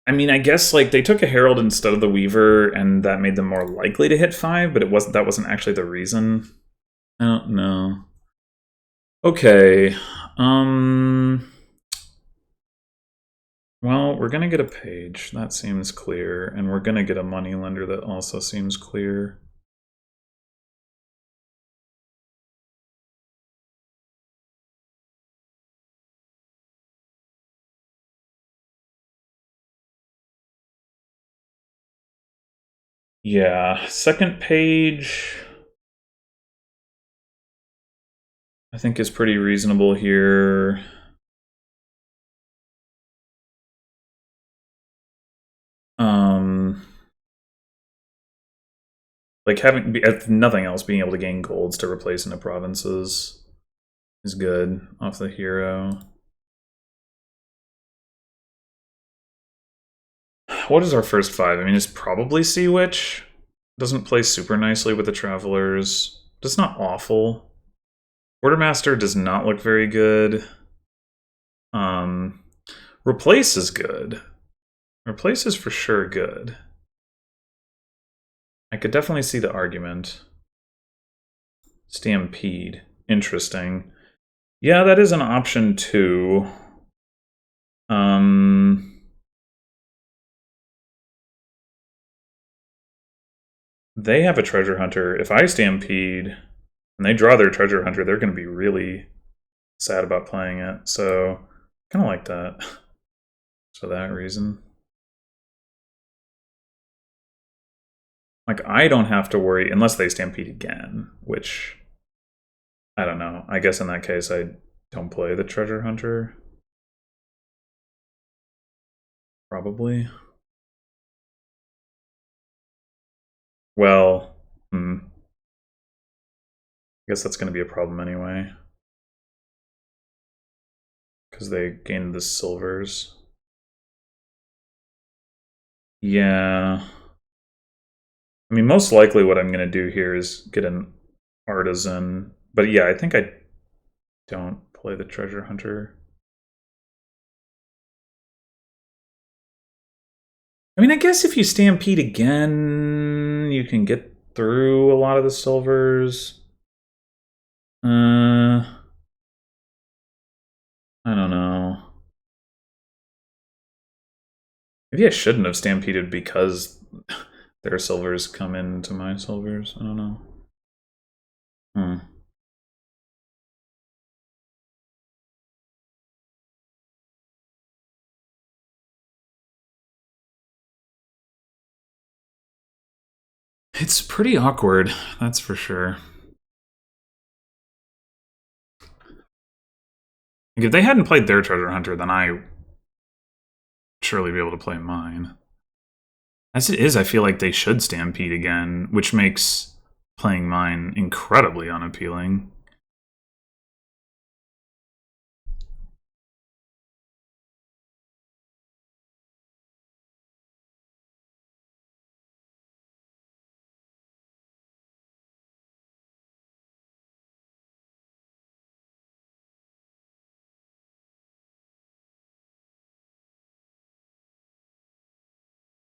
I mean, I guess like they took a Herald instead of the Weaver, and that made them more likely to hit 5, but that wasn't actually the reason. I don't know. Okay. Well, we're gonna get a page. That seems clear. And we're gonna get a moneylender that also seems clear. Yeah, second page I think is pretty reasonable here. Like having if nothing else, being able to gain golds to replace into provinces is good off the hero. What is our first 5? I mean, it's probably Sea Witch. Doesn't play super nicely with the Travelers. It's not awful. Quartermaster does not look very good. Replace is good. Replace is for sure good. I could definitely see the argument. Stampede. Interesting. Yeah, that is an option too. They have a treasure hunter. If I Stampede and they draw their treasure hunter, they're going to be really sad about playing it. So, kind of like that. For that reason. Like, I don't have to worry unless they Stampede again, which I don't know. I guess in that case, I don't play the treasure hunter. Probably. Well, I guess that's going to be a problem anyway. Because they gained the silvers. Yeah. I mean, most likely what I'm going to do here is get an artisan. But yeah, I think I don't play the treasure hunter. I mean, I guess if you Stampede again, you can get through a lot of the silvers. I don't know. Maybe I shouldn't have Stampeded because their silvers come into my silvers. I don't know. It's pretty awkward, that's for sure. Like if they hadn't played their treasure hunter, then I surely be able to play mine. As it is, I feel like they should Stampede again, which makes playing mine incredibly unappealing.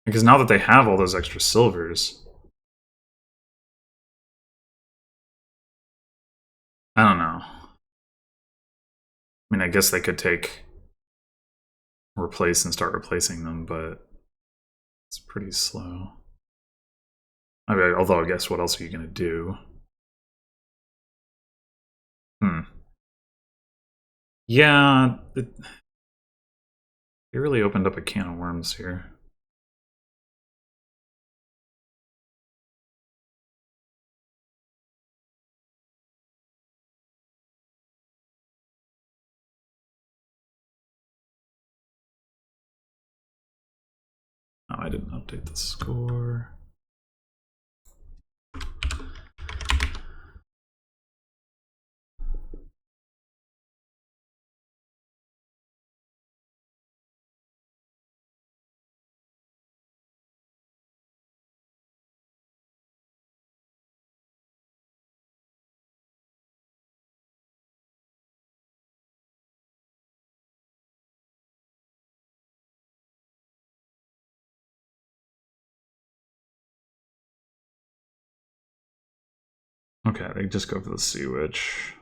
Because now that they have all those extra silvers, I don't know. I mean, I guess they could take replace and start replacing them, but it's pretty slow. I mean, although I guess what else are you going to do? Yeah, it really opened up a can of worms here. Oh, I didn't update the score. Okay, they just go for the Sea Witch.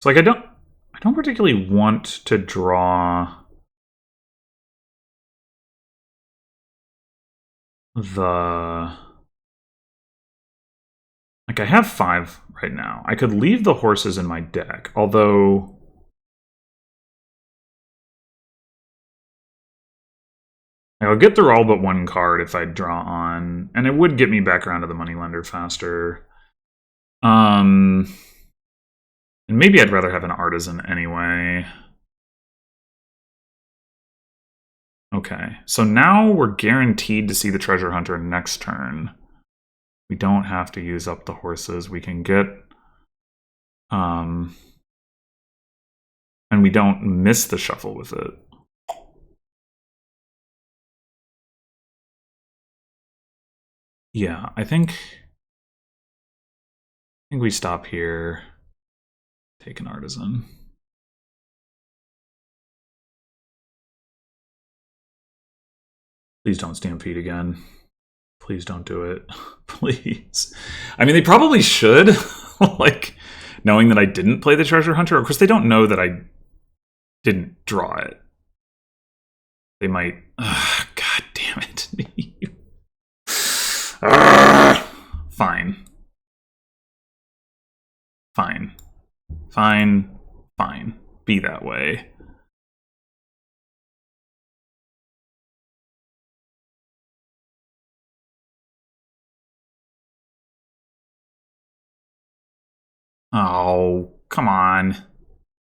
So like I don't particularly want to draw the, like I have 5 right now. I could leave the horses in my deck, although I'll get through all but 1 card if I draw on, and it would get me back around to the Moneylender faster. And maybe I'd rather have an Artisan anyway. Okay, so now we're guaranteed to see the Treasure Hunter next turn. We don't have to use up the horses. We can get... and we don't miss the shuffle with it. Yeah, I think we stop here. Take an Artisan. Please don't Stampede again. Please don't do it. Please. I mean, they probably should. Like, knowing that I didn't play the Treasure Hunter. Of course, they don't know that I didn't draw it. They might... God damn it. Fine. Fine. Fine. Fine. Be that way. Oh, come on.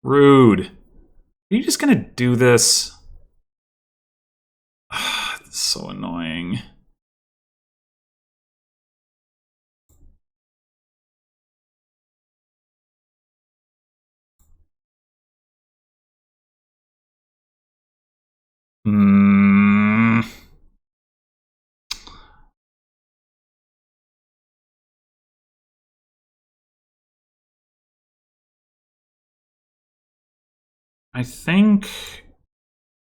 Rude. Are you just gonna do this? It's so annoying. I think...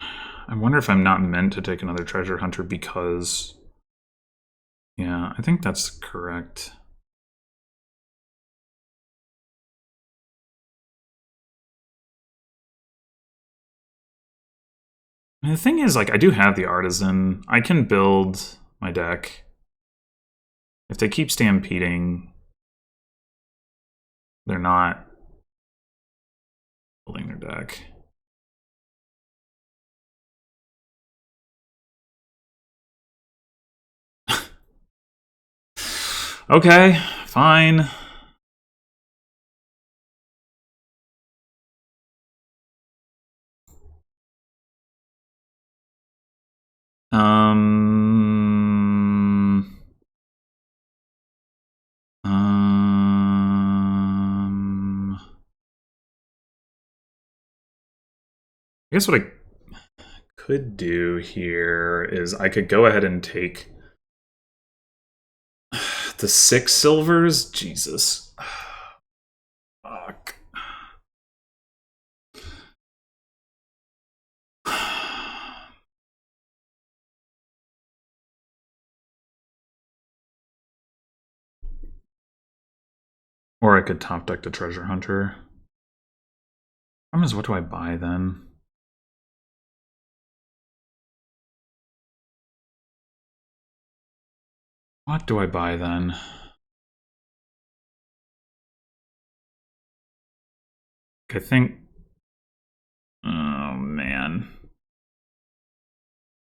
I wonder if I'm not meant to take another Treasure Hunter because... Yeah, I think that's correct. And the thing is, like, I do have the Artisan. I can build my deck. If they keep stampeding, they're not building their deck. Okay, fine. I guess what I could do here is I could go ahead and take the 6 silvers. Jesus. Fuck. Or I could top deck the Treasure Hunter. Problem is, what do I buy then? What do I buy then? I think... Oh, man.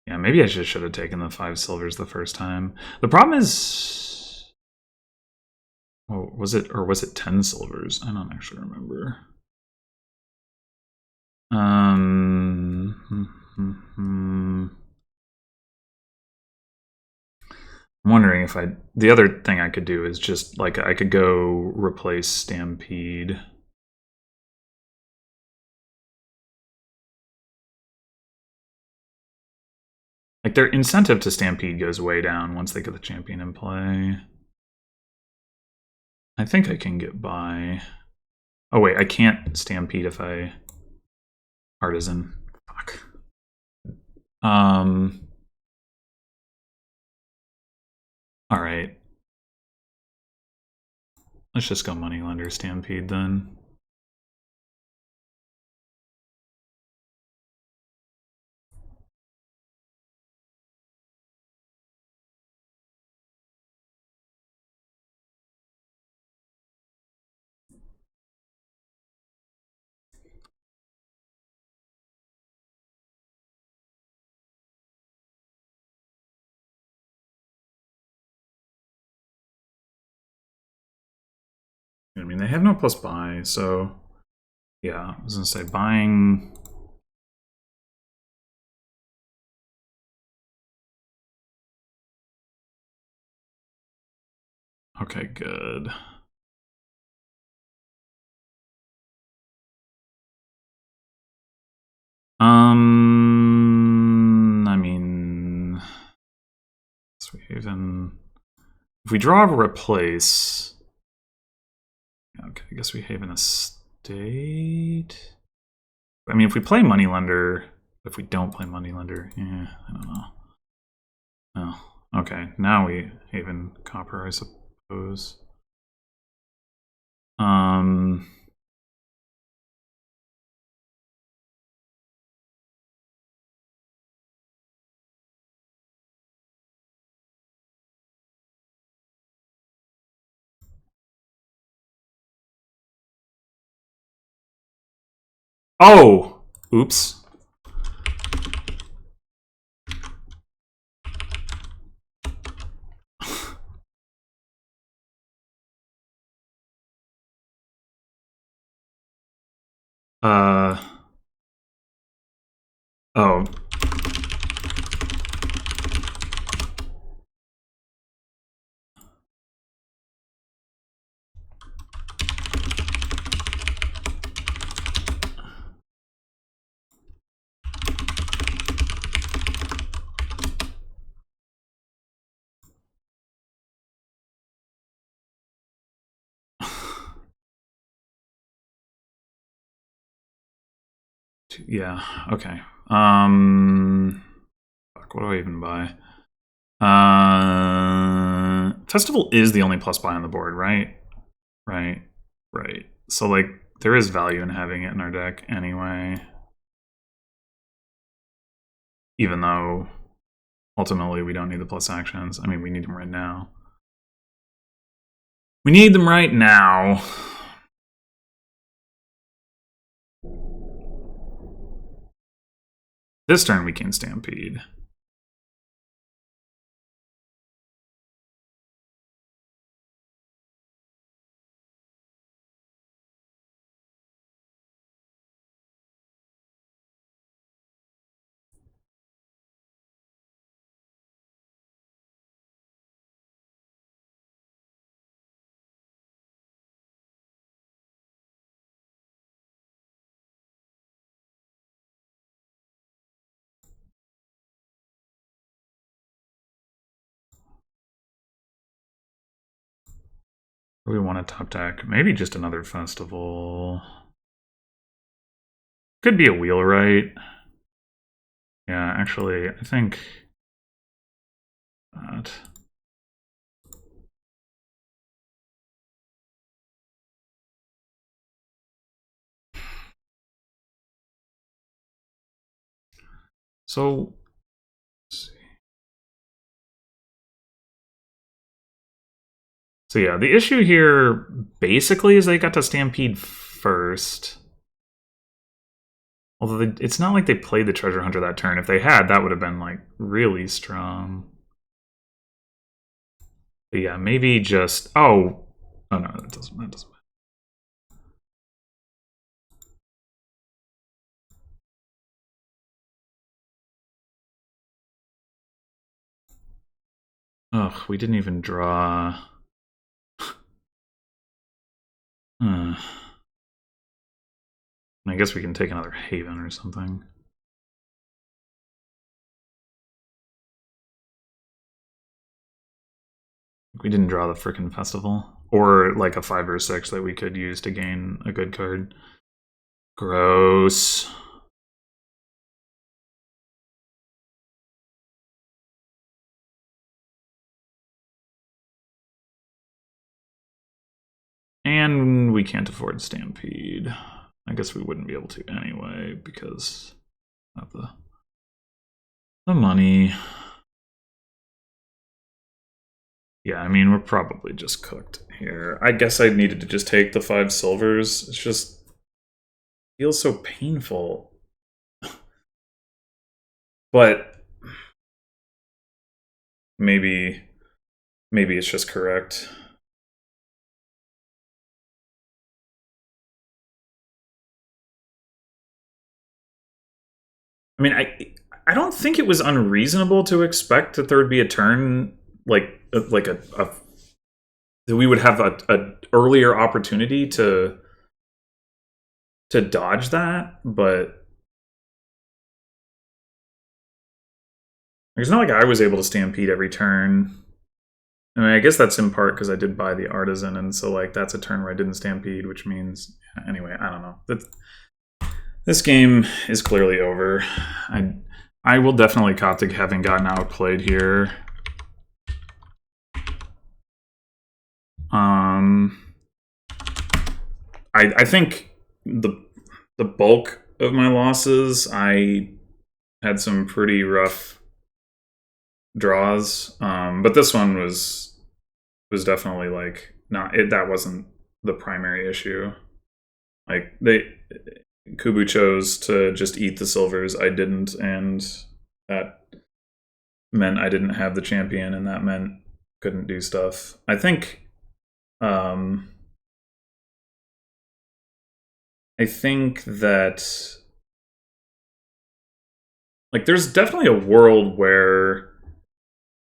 Yeah, maybe I should have taken the 5 silvers the first time. The problem is... Oh, was it 10 silvers? I don't actually remember. I'm wondering if the other thing I could do is just, like, I could go replace Stampede. Like, their incentive to Stampede goes way down once they get the champion in play. I think I can get by. Oh wait, I can't Stampede if I Artisan. Fuck. All right. Let's just go Moneylender Stampede then. I mean, they have no plus buy, so yeah, I was gonna say buying. Okay, good. I mean, so we even if we draw a replace. Okay, I guess we have an estate. I mean, if we play Moneylender, if we don't play Moneylender, yeah, I don't know. Oh, okay. Now we Haven Copper, I suppose. Oh! Oops. Oh. Yeah, okay. Fuck, what do I even buy? Festival is the only plus buy on the board, right? Right. So, like, there is value in having it in our deck anyway. Even though, ultimately, we don't need the plus actions. I mean, we need them right now. We need them right now. This turn we can Stampede. We want a top deck. Maybe just another festival. Could be a wheelwright. Yeah, actually, I think that. So, let's see. So yeah, the issue here basically is they got to Stampede first. Although it's not like they played the Treasure Hunter that turn. If they had, that would have been like really strong. But yeah, maybe just oh no, that doesn't matter. Ugh, we didn't even draw. I guess we can take another Haven or something. We didn't draw the frickin' festival. Or like a 5 or 6 that we could use to gain a good card. Gross. And we can't afford Stampede. I guess we wouldn't be able to anyway because of the money. Yeah, I mean, we're probably just cooked here. I guess I needed to just take the 5 silvers. It's just feels so painful. But maybe it's just correct. I mean, I don't think it was unreasonable to expect that there would be a turn like a that we would have a earlier opportunity to dodge that, but it's not like I was able to Stampede every turn. I mean, I guess that's in part because I did buy the Artisan, and so like that's a turn where I didn't Stampede, which means anyway, I don't know. This game is clearly over. I will definitely cop to having gotten outplayed here. I think the bulk of my losses, I had some pretty rough draws, but this one was definitely like not it. That wasn't the primary issue. Like Kubu chose to just eat the silvers. I didn't, and that meant I didn't have the champion, and that meant couldn't do stuff. I think that like there's definitely a world where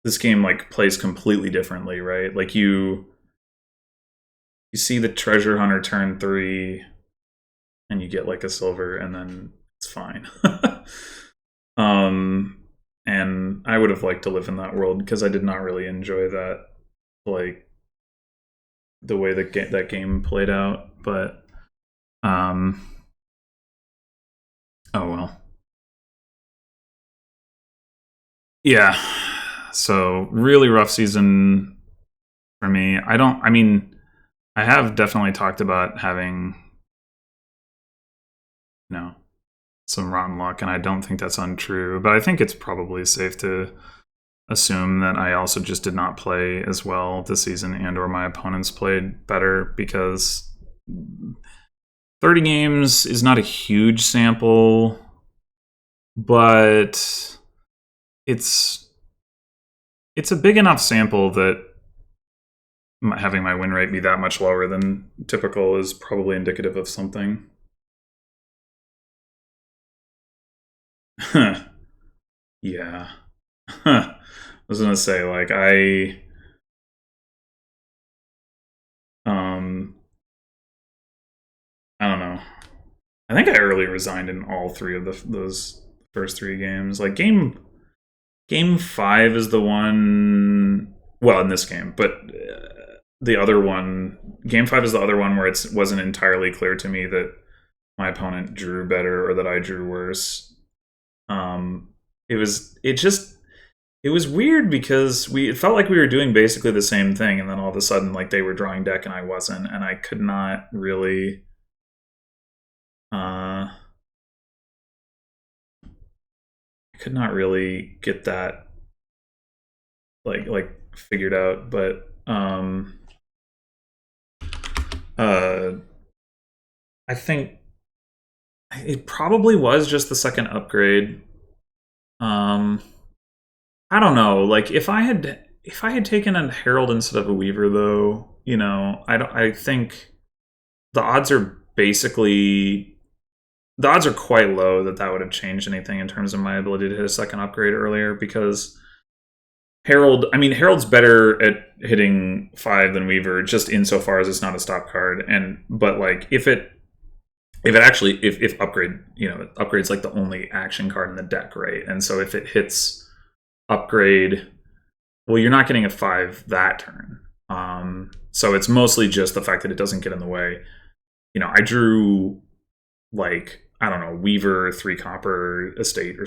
this game like plays completely differently, right? Like you see the treasure hunter turn 3 and you get like a silver and then it's fine. And I would have liked to live in that world because I did not really enjoy that, like the way that game played out, but oh well. Yeah, so really rough season for me. I mean, I have definitely talked about having, you know, some rotten luck, and I don't think that's untrue, but I think it's probably safe to assume that I also just did not play as well this season, and or my opponents played better, because 30 games is not a huge sample, but it's a big enough sample that having my win rate be that much lower than typical is probably indicative of something. Yeah. I was gonna say, like, I don't know. I think I early resigned in all 3 of those first 3 games. Like game 5 is the one. Well, in this game, but the other one, game 5 is the other one where it wasn't entirely clear to me that my opponent drew better or that I drew worse. It was weird because it felt like we were doing basically the same thing, and then all of a sudden, like, they were drawing deck and I wasn't, and I could not really get that like figured out, but I think it probably was just the second upgrade. I don't know. Like if I had taken a Herald instead of a Weaver, though, you know, I think the odds are quite low that would have changed anything in terms of my ability to hit a second upgrade earlier, because Herald's better at hitting 5 than Weaver, just insofar as it's not a stop card, but like if upgrade, you know, upgrade's like the only action card in the deck, right? And so if it hits upgrade, well, you're not getting a 5 that turn. So it's mostly just the fact that it doesn't get in the way. You know, I drew like, I don't know, Weaver 3 copper estate or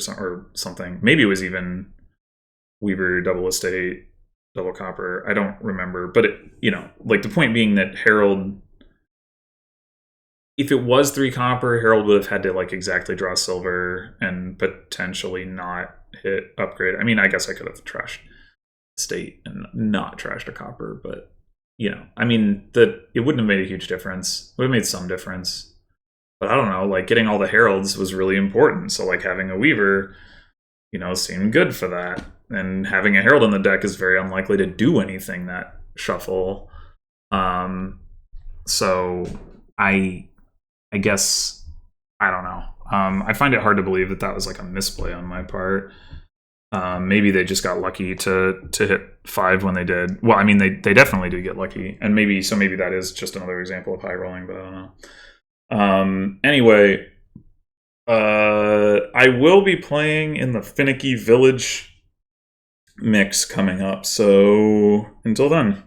something. Maybe it was even Weaver double estate, double copper. I don't remember, but you know, like the point being that Herald if it was 3 copper, Herald would have had to like exactly draw silver and potentially not hit upgrade. I mean, I guess I could have trashed state and not trashed a copper, but you know, I mean, it wouldn't have made a huge difference. It would have made some difference. But I don't know, like getting all the heralds was really important. So like having a weaver, you know, seemed good for that. And having a herald in the deck is very unlikely to do anything that shuffle. So I guess I don't know. I find it hard to believe that that was like a misplay on my part. Maybe they just got lucky to hit 5 when they did. Well, I mean, they definitely did get lucky, and maybe that is just another example of high rolling, but I don't know. Anyway, I will be playing in the Finicky Village mix coming up, so until then.